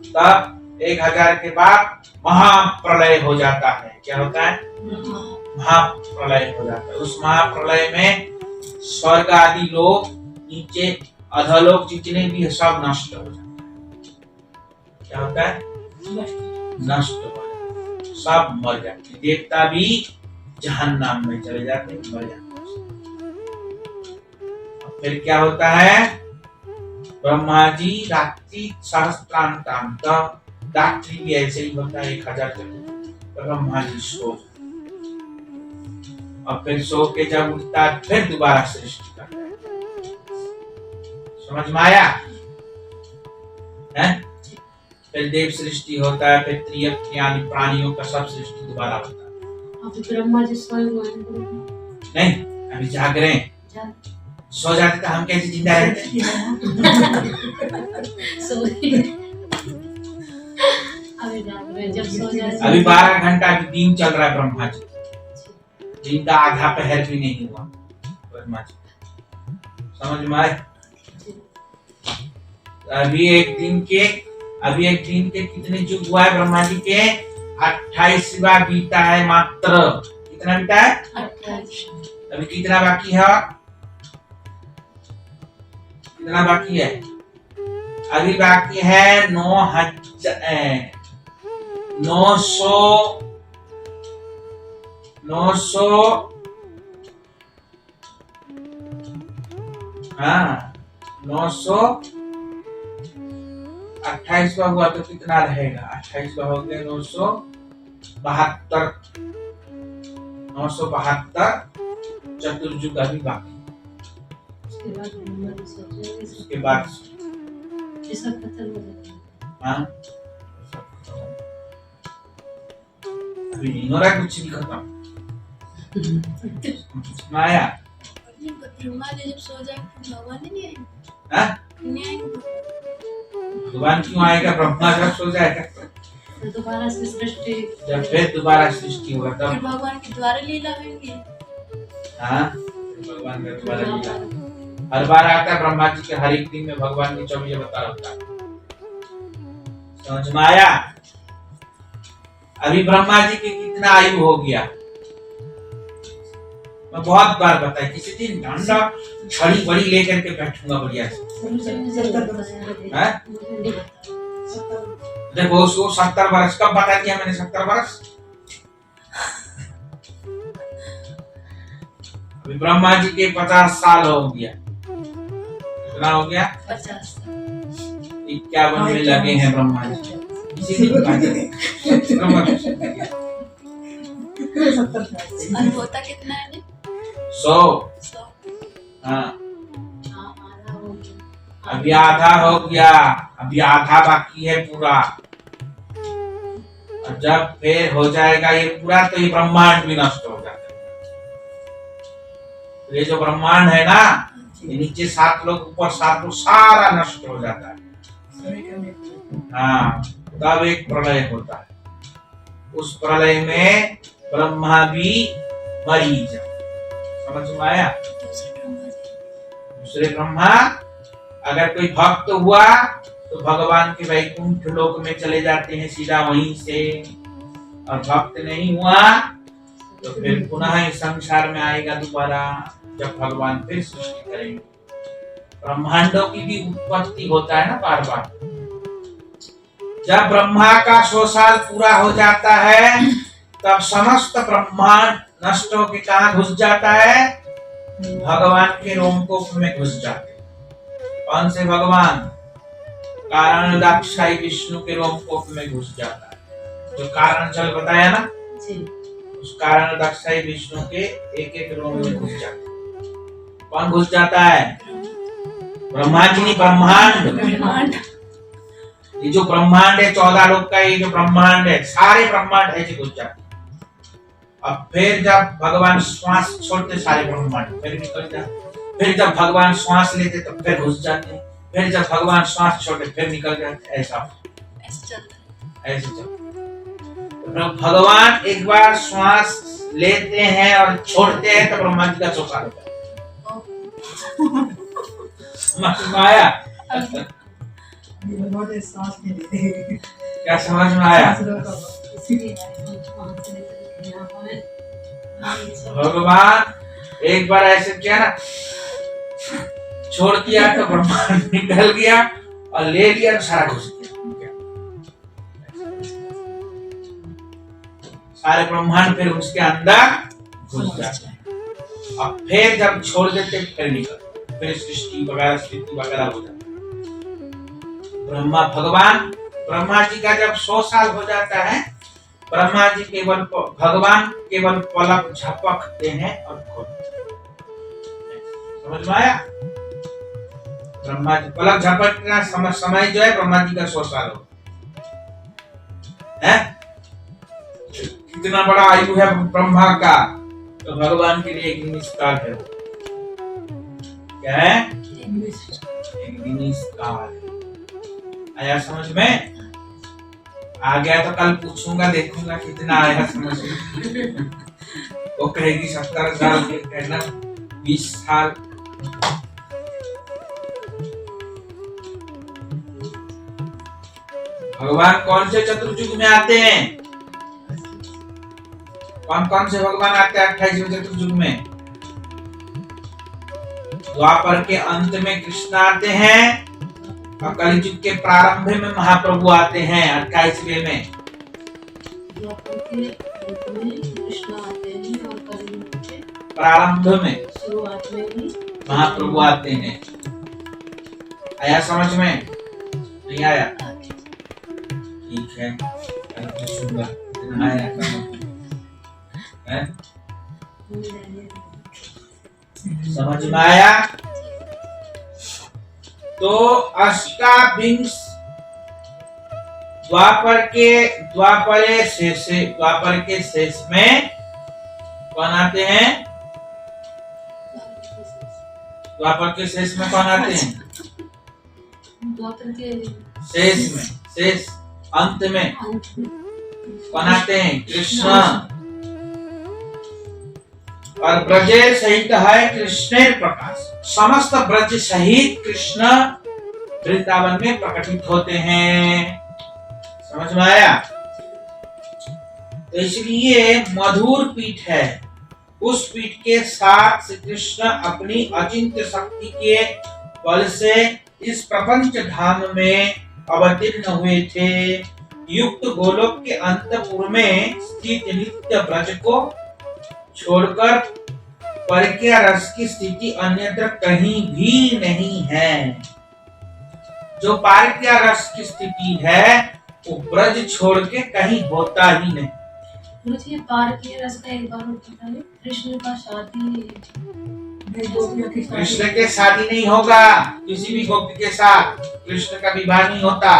तब 1000 के बाद महाप्रलय हो जाता है। क्या होता है? महाप्रलय हो जाता है। उस महाप्रलय में स्वर्ग आदि लोग, नीचे अधोलोक जितने भी सब नष्ट हो जाता है। क्या होता है? नष्ट हो जाता है, सब मर जाते हैं। देवता भी जहन्नम में चले जाते हैं, मर जाते हैं। फिर क्या होता है? ब्रह्मा जी रात्रि सहस्त्रांत, रात्रि भी ऐसे ही होता है 1000 तक। ब्रह्मा जी सो, और फिर सो के जब उठता है फिर दोबारा सृष्टि करता है। समझ में आया है? फिर देव सृष्टि होता है, फिर त्रियक आदि प्राणियों का सब सृष्टि दोबारा होता है। अभी ब्रह्मा जी स्वयं नहीं, अभी जाग रहे हैं। सो जाते तो हम कैसे जिंदा रहते? अभी जाग रहे हैं, जब सो जाए अभी 12 घंटा अभी दिन चल रहा है ब्रह्मा जी, दिन का आधा पहर भी नहीं हुआ ब्रह्मा जी। समझ में आए? अभी एक दिन के कितने युग हुआ है ब्रह्मा जी के? 28वां बीता है मात्र। कितना बीता है? 28। अभी कितना बाकी है? कितना बाकी है? अभी बाकी है 928वां हुआ तो कितना रहेगा? 28वां हो गया 972 चतुर्युग अभी बाकी। उसके बाद ये सब खत्म हो जाएगा। हाँ, अभी नहीं हो रहा कुछ भी खत्म। माया ब्रह्मा जी जब सो जाए फिर भगवान नहीं आएंगे? हाँ? नहीं आएंगे? भगवान क्यों आएगा? ब्रह्मा जब सो जाएगा तो दोबारा से सृष्टि, जब फिर दोबारा सृष्टि होगा फिर तब। भगवान के द्वारा लीला होंगी। हाँ, भगवान का दोबारा लीला हर बार आता है। ब्रह्मा जी के हर एक दिन में भगवान की 24 अवतार होता है। समझ में आया? अभी ब्रह्मा जी की कितना आयु हो गया? मैं बहुत बार बताया, किसी दिन डंडा छड़ी बड़ी लेकर के बैठूंगा बढ़िया से। हाँ? देखो उसको 70 वर्ष कब बता दिया मैंने? 70 वर्ष। अभी ब्रह्मा जी के 50 साल हो गया। कितना हो गया? 50। 51 में लगे हैं ब्रह्मा जी। इसी दिन ब्रह्मा जी और होता कितना है जी? 100। 100। हाँ, आधा हो गया। अभी आधा हो गया, अभी आधा बाकी है पूरा। और जब फिर हो जाएगा ये पूरा तो ये ब्रह्मांड भी नष्ट हो जाता है। ये जो ब्रह्मांड है ना, ये नीचे 7 लोग, ऊपर 7 लोग, सारा नष्ट हो जाता है। हाँ, तब एक प्रलय होता है। उस प्रलय में ब्रह्मा भी मरी जाए। समझ में आया? दूसरे ब्रह्मा अगर कोई भक्त हुआ तो भगवान के वैकुंठ लोक में चले जाते हैं सीधा वहीं से, और भक्त नहीं हुआ तो फिर पुनः इस संसार में आएगा दोबारा, जब भगवान फिर सृष्टि करेंगे। ब्रह्मांडों की भी उत्पत्ति होता है ना बार बार। जब ब्रह्मा का 100 साल पूरा हो जाता है तब समस्त ब्रह्मांड नष्ट होकर कहाँ घुस जाता है? भगवान के रोमकूप में घुस जाते हैं। कौन से भगवान? कारण दाक्षाई विष्णु के रोमकूप में घुस जाता है। जो कारण चल बताया ना, उस कारण दाक्षाई विष्णु के एक एक रोम में घुस जाते हैं। कौन घुस जाता है? ब्रह्मा जी नहीं, ब्रह्मांड। ये जो ब्रह्मांड है 14 लोक का, ये जो ब्रह्मांड है, सारे ब्रह्मांड है जो घुस जाते हैं। अब फिर जब भगवान श्वास छोड़ते सारे ब्रह्मांड फिर निकल जाते। फिर जब भगवान श्वास लेते तो फिर घुस जाते। फिर जब भगवान श्वास छोड़ते फिर निकल जाते। ऐसा चलता है। तो भगवान एक बार श्वास लेते हैं और छोड़ते हैं तो ब्रह्मा जी का 100 साल होता है। समझ में आया? क्या समझ में आया? भगवान एक बार ऐसे किया ना, छोड़ दिया तो ब्रह्मांड निकल गया, और ले लिया तो सारा घुस गया। सारे ब्रह्मांड फिर उसके अंदर घुस जाते हैं। अब फिर जब छोड़ देते फिर निकल, फिर सृष्टि वगैरह हो जाती। भगवान ब्रह्मा जी का जब 100 साल हो जाता है ब्रह्मा जी केवल भगवान केवल पलक झपकते हैं और खोलते हैं। समझ में आया? ब्रह्मा जी पलक झपकना समय जो है ब्रह्मा जी का 100 साल हो है। कितना बड़ा आयु है ब्रह्मा का, तो भगवान के लिए एक निमिषकाल है। क्या है? एक निमिषकाल। आया समझ में? आ गया तो कल पूछूंगा, देखूंगा कितना आया समझ में। वो कहेगी 70 साल, कहना 20 साल। भगवान कौन से चतुर्युग में आते हैं? कौन कौन से भगवान आते हैं 28वें चतुर्युग में? द्वापर के अंत में कृष्ण आते हैं और कलियुग के प्रारंभ में महाप्रभु आते हैं 28वें में। द्वापर के अंत में कृष्ण आते हैं और कलियुग के प्रारंभ में शुरुआत में भी महाप्रभु आते हैं। आया समझ में? नहीं आया? ठीक है, पूछूंगा कितना आया है? समझ में आया? तो अष्टाविंश द्वापर के शेष में कौन आते हैं? द्वापर के शेष में कौन आते हैं? द्वापर के शेष में, शेष अंत में कौन आते हैं? कृष्ण। और ब्रजे सहित है कृष्णेर प्रकाश, समस्त ब्रज सहित कृष्ण वृंदावन में प्रकटित होते हैं। समझ में आया? तो इसलिए मधुर पीठ है। उस पीठ के साथ श्री कृष्ण अपनी अचिंत्य शक्ति के बल से इस प्रपंच धाम में अवतीर्ण हुए थे। युक्त गोलोक के अंतपुर में स्थित नित्य ब्रज को छोड़कर परक्या रस की स्थिति अन्यत्र कहीं भी नहीं है। जो पारक्या रस की स्थिति है वो ब्रज छोड़ के कहीं होता ही नहीं। मुझे पारकीय रस का एक बार बताइए। कृष्ण का शादी कृष्ण के शादी नहीं होगा किसी भी गोपी के साथ। कृष्ण का विवाह नहीं होता,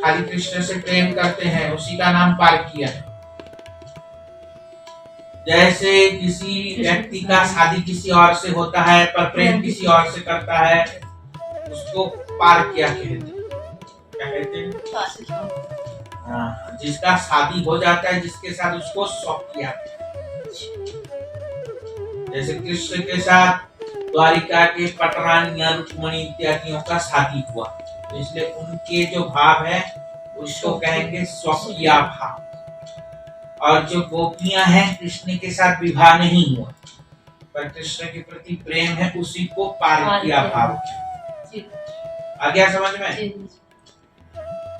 खाली कृष्ण से प्रेम करते हैं, उसी का नाम पारकिया है। जैसे किसी व्यक्ति का शादी किसी और से होता है पर प्रेम किसी और से करता है, उसको पारकिया कहते हैं। क्या कहते हैं? हाँ, जिसका शादी हो जाता है, जिसके साथ उसको शौक किया। जैसे कृष्ण के साथ द्वारिका के पटरानिया रुक्मणी इत्यादियों का शादी हुआ, तो इसलिए उनके जो भाव है उसको कहेंगे स्वकीया भाव। और जो गोपियां हैं कृष्ण के साथ विवाह नहीं हुआ पर कृष्ण के प्रति प्रेम है, उसी को पारकिया भाव। आ गया समझ में?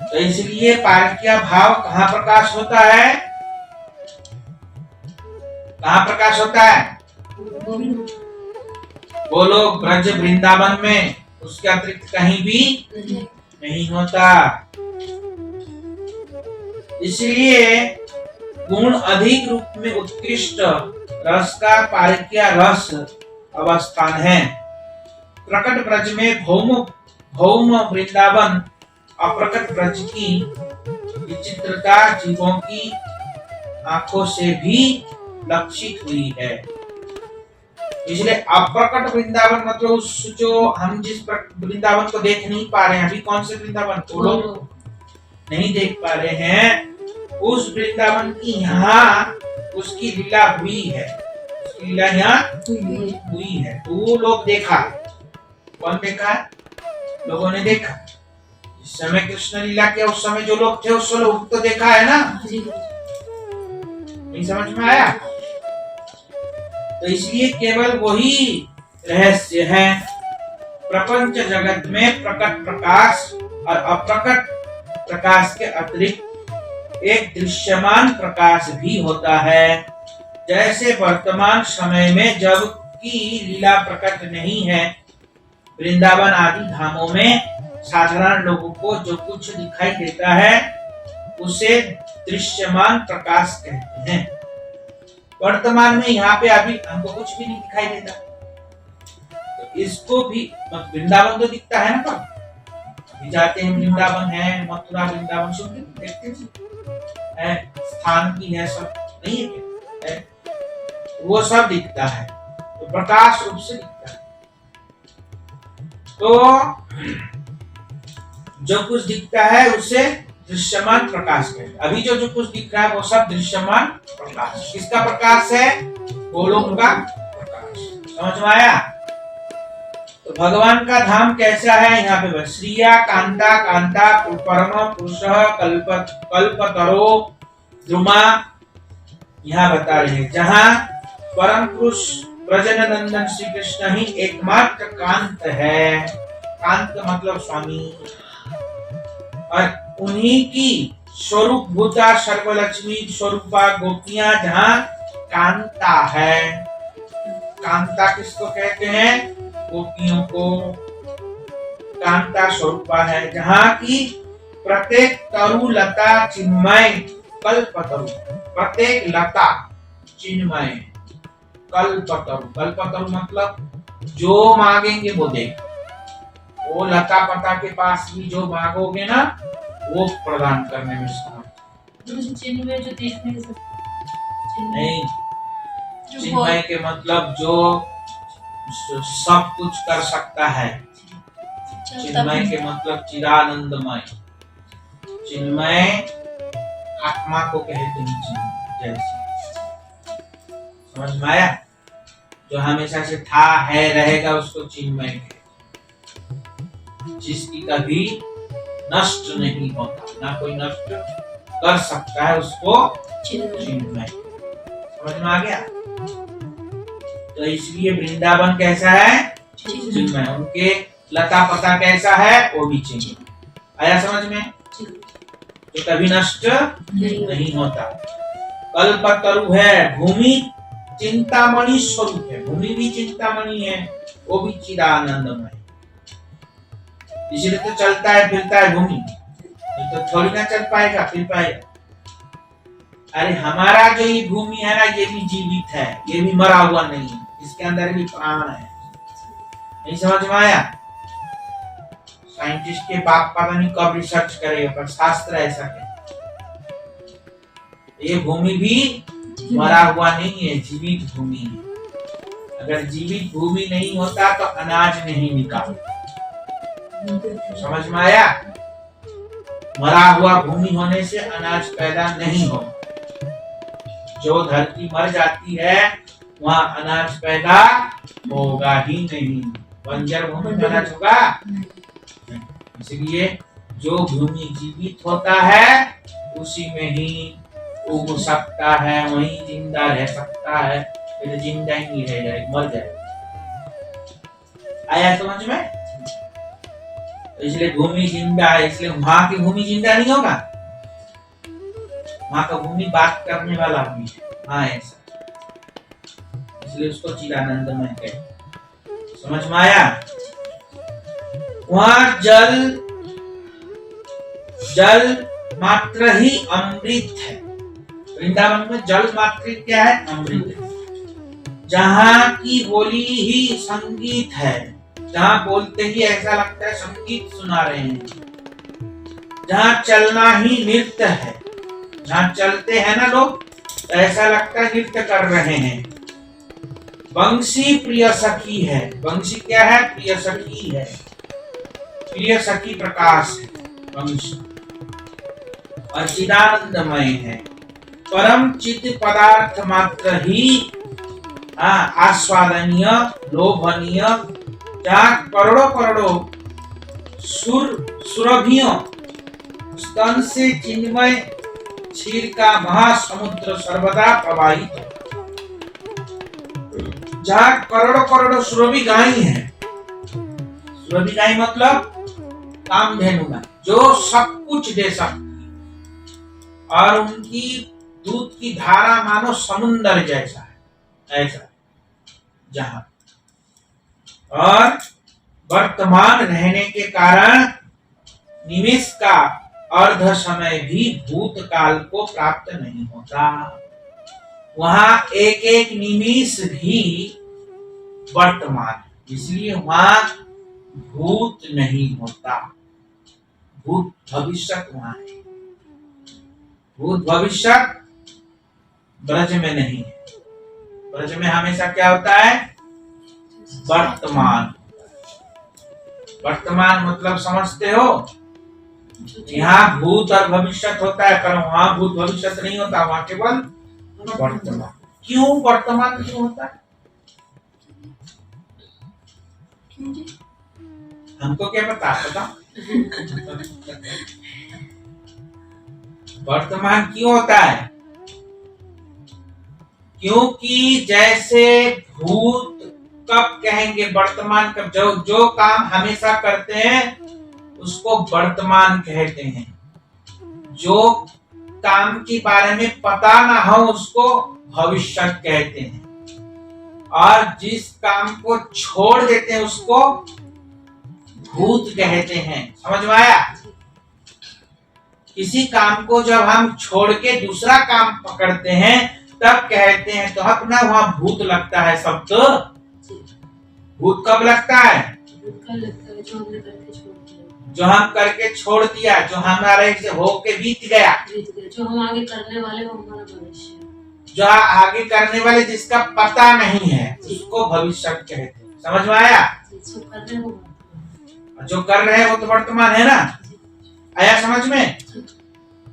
तो इसलिए पारकिया भाव कहाँ प्रकाश होता है? कहाँ प्रकाश होता है? बोलो ब्रज वृंदावन में, उसके अतिरिक्त कहीं भी नहीं होता। इसलिए गुण अधिक रूप में उत्कृष्ट रस का पारकिया रस अवस्थान है। प्रकट ब्रज में भौम वृंदावन अप्रकट ब्रज की विचित्रता जीवों की आंखों से भी लक्षित हुई है। इसलिए अप्रकट वृंदावन मतलब उस जो हम जिस वृंदावन को देख नहीं पा रहे हैं, अभी कौन से वृंदावन को लोग नहीं देख पा रहे हैं, उस वृंदावन की यहाँ उसकी लीला हुई है। उसकी लीला यहाँ हुई है, तो वो लोग देखा। कौन देखा? लोगों ने देखा। इस समय कृष्ण लीला के उस समय जो लोग थे उस लोग तो देखा है ना। नहीं समझ में आया? तो इसलिए केवल वही रहस्य है। प्रपंच जगत में प्रकट प्रकाश और अप्रकट प्रकाश के अतिरिक्त एक दृश्यमान प्रकाश भी होता है। जैसे वर्तमान समय में जब की लीला प्रकट नहीं है, वृंदावन आदि धामों में साधारण लोगों को जो कुछ दिखाई देता है उसे दृश्यमान प्रकाश कहते हैं। वर्तमान में यहाँ पे अभी हमको कुछ भी नहीं दिखाई देता, तो इसको भी वृंदावन तो दिखता है ना, पर जाते हैं वृंदावन है, मथुरा वृंदावन सुनते देखते हैं, स्थान भी है, सब नहीं है, वो सब दिखता है, तो प्रकाश रूप से दिखता है। तो जो कुछ दिखता है उसे दृश्यमान प्रकाश कहते हैं। अभी जो कुछ दिख रहा है वो सब दृश्यमान प्रकाश। किसका प्रकाश है? गोलोक का प्रकाश। समझ में आया? तो भगवान का धाम कैसा है? यहाँ पे बस श्रिया कांता कांता परम पुरुष कल्पतरो द्रुमा, यहाँ बता रहे हैं जहाँ परम पुरुष ब्रजनंदन श्री कृष्ण ही एकमात्र कांत है। कांत मतलब स्वामी, और उन्हीं की स्वरूप भूता सर्वलक्ष्मी स्वरूपा गोपियां जहाँ कांता है। कांता किसको कहते हैं? गोपियों को कांता स्वरूपा है, जहाँ की प्रत्येक तरु लता चिन्मय कल्पतरु, प्रत्येक लता चिन्मय कल्पतरु। कल्पतरु मतलब जो मांगेंगे वो देगा। वो लता पता के पास भी जो मांगोगे ना वो प्रदान करने में समर्थ। चिन्ह में जो देखने के नहीं, चिन्मय के मतलब जो सब कुछ कर सकता है। चिन्मय के मतलब चिदानंदमय। चिन्मय आत्मा को कहते हैं चिन्मय, जैसे समझ में आया? जो हमेशा से था है रहेगा उसको चिन्मय कहते, जिसकी कभी नष्ट नहीं होता, ना कोई नष्ट कर सकता है उसको चिन्मय। समझ में आ गया? तो इसलिए वृंदावन कैसा है? चिन्मय। उनके लता पता कैसा है? वो भी चिन्मय। आया समझ में? जो कभी नष्ट नहीं होता। कल्पतरु है, भूमि चिंतामणि स्वरूप है, भूमि भी चिंतामणि है, वो भी चिदानंदमय। इसलिए तो चलता है फिरता है भूमि, नहीं तो थोड़ी ना चल पाएगा फिर पाएगा। अरे हमारा जो ये भूमि है ना, ये भी जीवित है, ये भी मरा हुआ नहीं है, इसके अंदर भी प्राण है। नहीं समझ में आया? साइंटिस्ट के बाप पता नहीं कब रिसर्च करेगा, पर शास्त्र ऐसा है। ये भूमि भी मरा हुआ नहीं है, जीवित भूमि है। अगर जीवित भूमि नहीं होता तो अनाज नहीं निकालता। समझ में आया? मरा हुआ भूमि होने से अनाज पैदा नहीं हो। जो धरती मर जाती है वहाँ अनाज पैदा होगा ही नहीं। बंजर भूमि में अनाज होगा? इसलिए जो भूमि जीवित होता है उसी में ही उग सकता है, वहीं जिंदा रह सकता है। फिर जिंदा ही नहीं रह जाएगा, मर जाएगा। आया समझ में? तो इसलिए भूमि जिंदा है, इसलिए वहां की भूमि जिंदा नहीं होगा। वहां का भूमि बात करने वाला भी है। हाँ ऐसा, इसलिए उसको चिदानंदमय कहते। समझ में आया? वहां जल मात्र ही अमृत है। वृंदावन में जल मात्र क्या है? अमृत है। जहाँ की बोली ही संगीत है, जहाँ बोलते ही ऐसा लगता है संगीत सुना रहे हैं। जहाँ चलना ही नृत्य है, जहाँ चलते हैं ना लोग तो ऐसा लगता है नृत्य कर रहे हैं। बंसी प्रिय सखी है। बंसी क्या है? प्रिय सखी है, प्रिय सखी प्रकाश है बंसी। और चिदानंदमय है, परम चित पदार्थ मात्र ही आस्वादनीय लोभनीय, जहाँ करोड़ों करोड़ों सुरभियों स्तन से चिन्मय क्षीर का महासमुद्र सर्वदा प्रवाहित है। जहाँ करोड़ों करोड़ों सुरभि गाय है। सुरभि गाय मतलब कामधेनु गाय, जो सब कुछ दे सकती और उनकी दूध की धारा मानो समुद्र जैसा है, ऐसा जहाँ। और वर्तमान रहने के कारण निमिष का अर्ध समय भी भूतकाल को प्राप्त नहीं होता। वहां एक एक निमिष भी वर्तमान, इसलिए वहां भूत नहीं होता। भूत भविष्य वहां है, भूत भविष्य ब्रज में नहीं है। ब्रज में हमेशा क्या होता है? वर्तमान। वर्तमान मतलब समझते हो? यहाँ भूत और भविष्य होता है, पर वहां भूत भविष्य नहीं होता, वहां केवल वर्तमान। क्यों वर्तमान क्यों होता है? क्यों जी? हमको क्या पता वर्तमान क्यों होता है? क्योंकि जैसे भूत कब कहेंगे वर्तमान, कब जो काम हमेशा करते हैं उसको वर्तमान कहते हैं। जो काम के बारे में पता ना हो उसको भविष्य कहते हैं, और जिस काम को छोड़ देते हैं उसको भूत कहते हैं। समझ में आया? किसी काम को जब हम छोड़ के दूसरा काम पकड़ते हैं तब कहते हैं, तो अपना वहां भूत लगता है शब्द। भूत कब लगता है? जो हम करके छोड़ दिया, जो हमारे से होके बीत गया, जो हम आगे करने वाले वो हमारा भविष्य, जो आगे करने वाले जिसका पता नहीं है उसको भविष्य कहते हैं। समझ में आया? जो कर रहे हैं वो तो वर्तमान है ना। आया समझ में?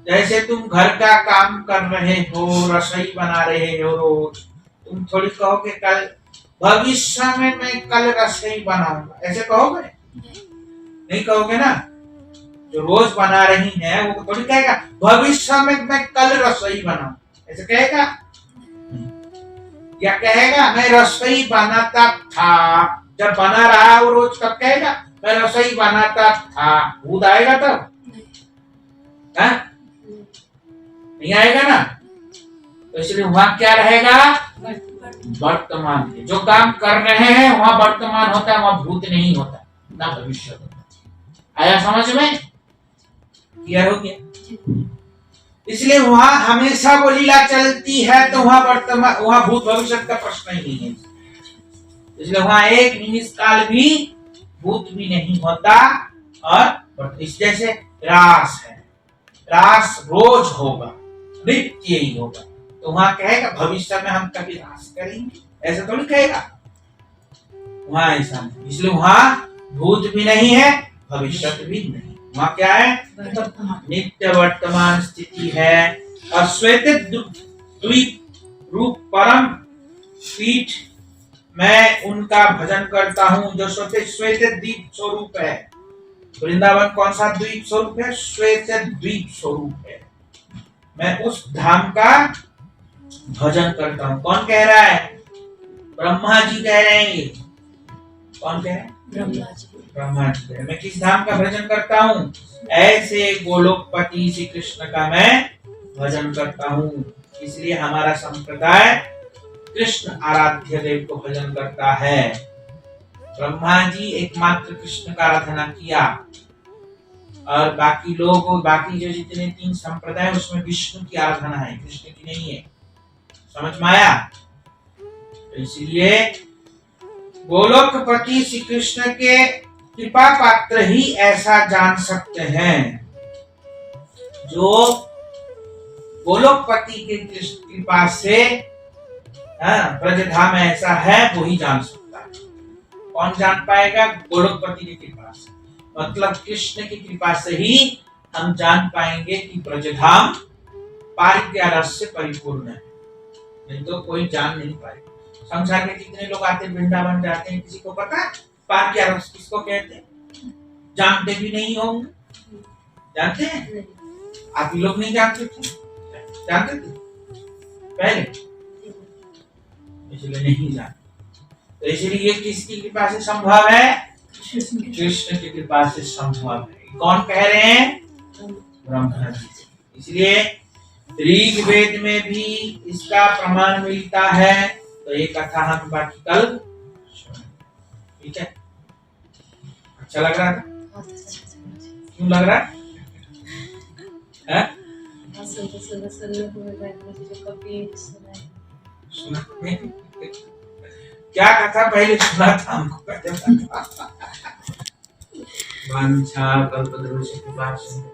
जैसे तुम घर का काम कर रहे हो, रसोई बना रहे हो रोज, तुम थोड़ी कहोगे कल भविष्य में मैं कल रसोई बनाऊंगा, ऐसे कहोगे? नहीं कहोगे ना। जो रोज बना रही है वो थोड़ी कहेगा भविष्य में मैं कल रसोई बनाऊं, ऐसे कहेगा? या कहेगा मैं रसोई बनाता था, जब बना रहा वो रोज कब कहेगा मैं रसोई बनाता था? भूत आएगा तब? नहीं आएगा ना। तो इसलिए वहां क्या रहेगा? वर्तमान। जो काम कर रहे हैं वहां वर्तमान होता है, वहां भूत नहीं होता ना भविष्य होता। आया समझ में? क्लियर हो गया? इसलिए वहां हमेशा वो लीला चलती है, तो वहां वर्तमान, वहां भूत भविष्य का प्रश्न ही नहीं है। इसलिए वहां एक निमिष काल भी भूत भी नहीं होता। और इस जैसे रास है, रास रोज होगा, नित्य ही होगा, तो वहां कहेगा भविष्य में हम कभी रास करेंगे, ऐसा थोड़ी कहेगा। वहां ऐसा नहीं। इसलिए वहां भूत भी नहीं है, भविष्य भी नहीं। वहां क्या है? नित्य वर्तमान स्थिति है। और श्वेत द्वीप रूप परम पीठ मैं उनका भजन करता हूँ, जो श्वेत द्वीप स्वरूप है। वृंदावन कौन सा द्वीप स्वरूप है? श्वेत द्वीप स्वरूप है। मैं उस धाम का भजन करता हूँ। कौन कह रहा है? ब्रह्मा जी कह रहे हैं। ये कौन कह रहे हैं? ब्रह्मा जी कह रहे हैं। मैं किस धाम का भजन करता हूँ? ऐसे गोलोकपति श्री कृष्ण का मैं भजन करता हूँ। इसलिए हमारा संप्रदाय कृष्ण आराध्य देव को भजन करता है। ब्रह्मा जी एकमात्र कृष्ण का आराधना किया, और बाकी लोग, बाकी जो जितने 3 संप्रदाय उसमें विष्णु की आराधना है, कृष्ण की नहीं है। समझ में आया? तो इसलिए गोलोकपति श्री कृष्ण के कृपा पात्र ही ऐसा जान सकते हैं। जो गोलोकपति के कृपा से ब्रजधाम ऐसा है वो ही जान सकता है। कौन जान पाएगा? गोलोकपति की कृपा से। मतलब कृष्ण की कृपा से ही हम जान पाएंगे कि ब्रजधाम पारित्य रस से परिपूर्ण है, नहीं तो कोई जान नहीं पाएगा। संसार में कितने लोग आते हैं, वृंदावन जाते हैं, किसी को पता है पारित्य रस किसको कहते हैं? जानते भी नहीं होंगे। जानते हैं? आप ही लोग नहीं जानते थे? जानते थे पहले? इसलिए नहीं जानते। तो इसलिए ये किसकी कृपा से संभव है? कृष्ण की कृपा से संभव है। कौन कह रहे हैं? ब्रह्मा जी। इसलिए ऋग्वेद में भी इसका प्रमाण मिलता है। तो ये कथा हम बाकी कल, ठीक है? अच्छा लग रहा था? क्यों लग रहा है? है? सुनते सुनते सुनने को मिल रहा है मुझे जो कभी सुना है। सुना नहीं? क्या कथा पहले सुना था हमको पता था। वांछा कल्पतरुश्च कृपा सिंधु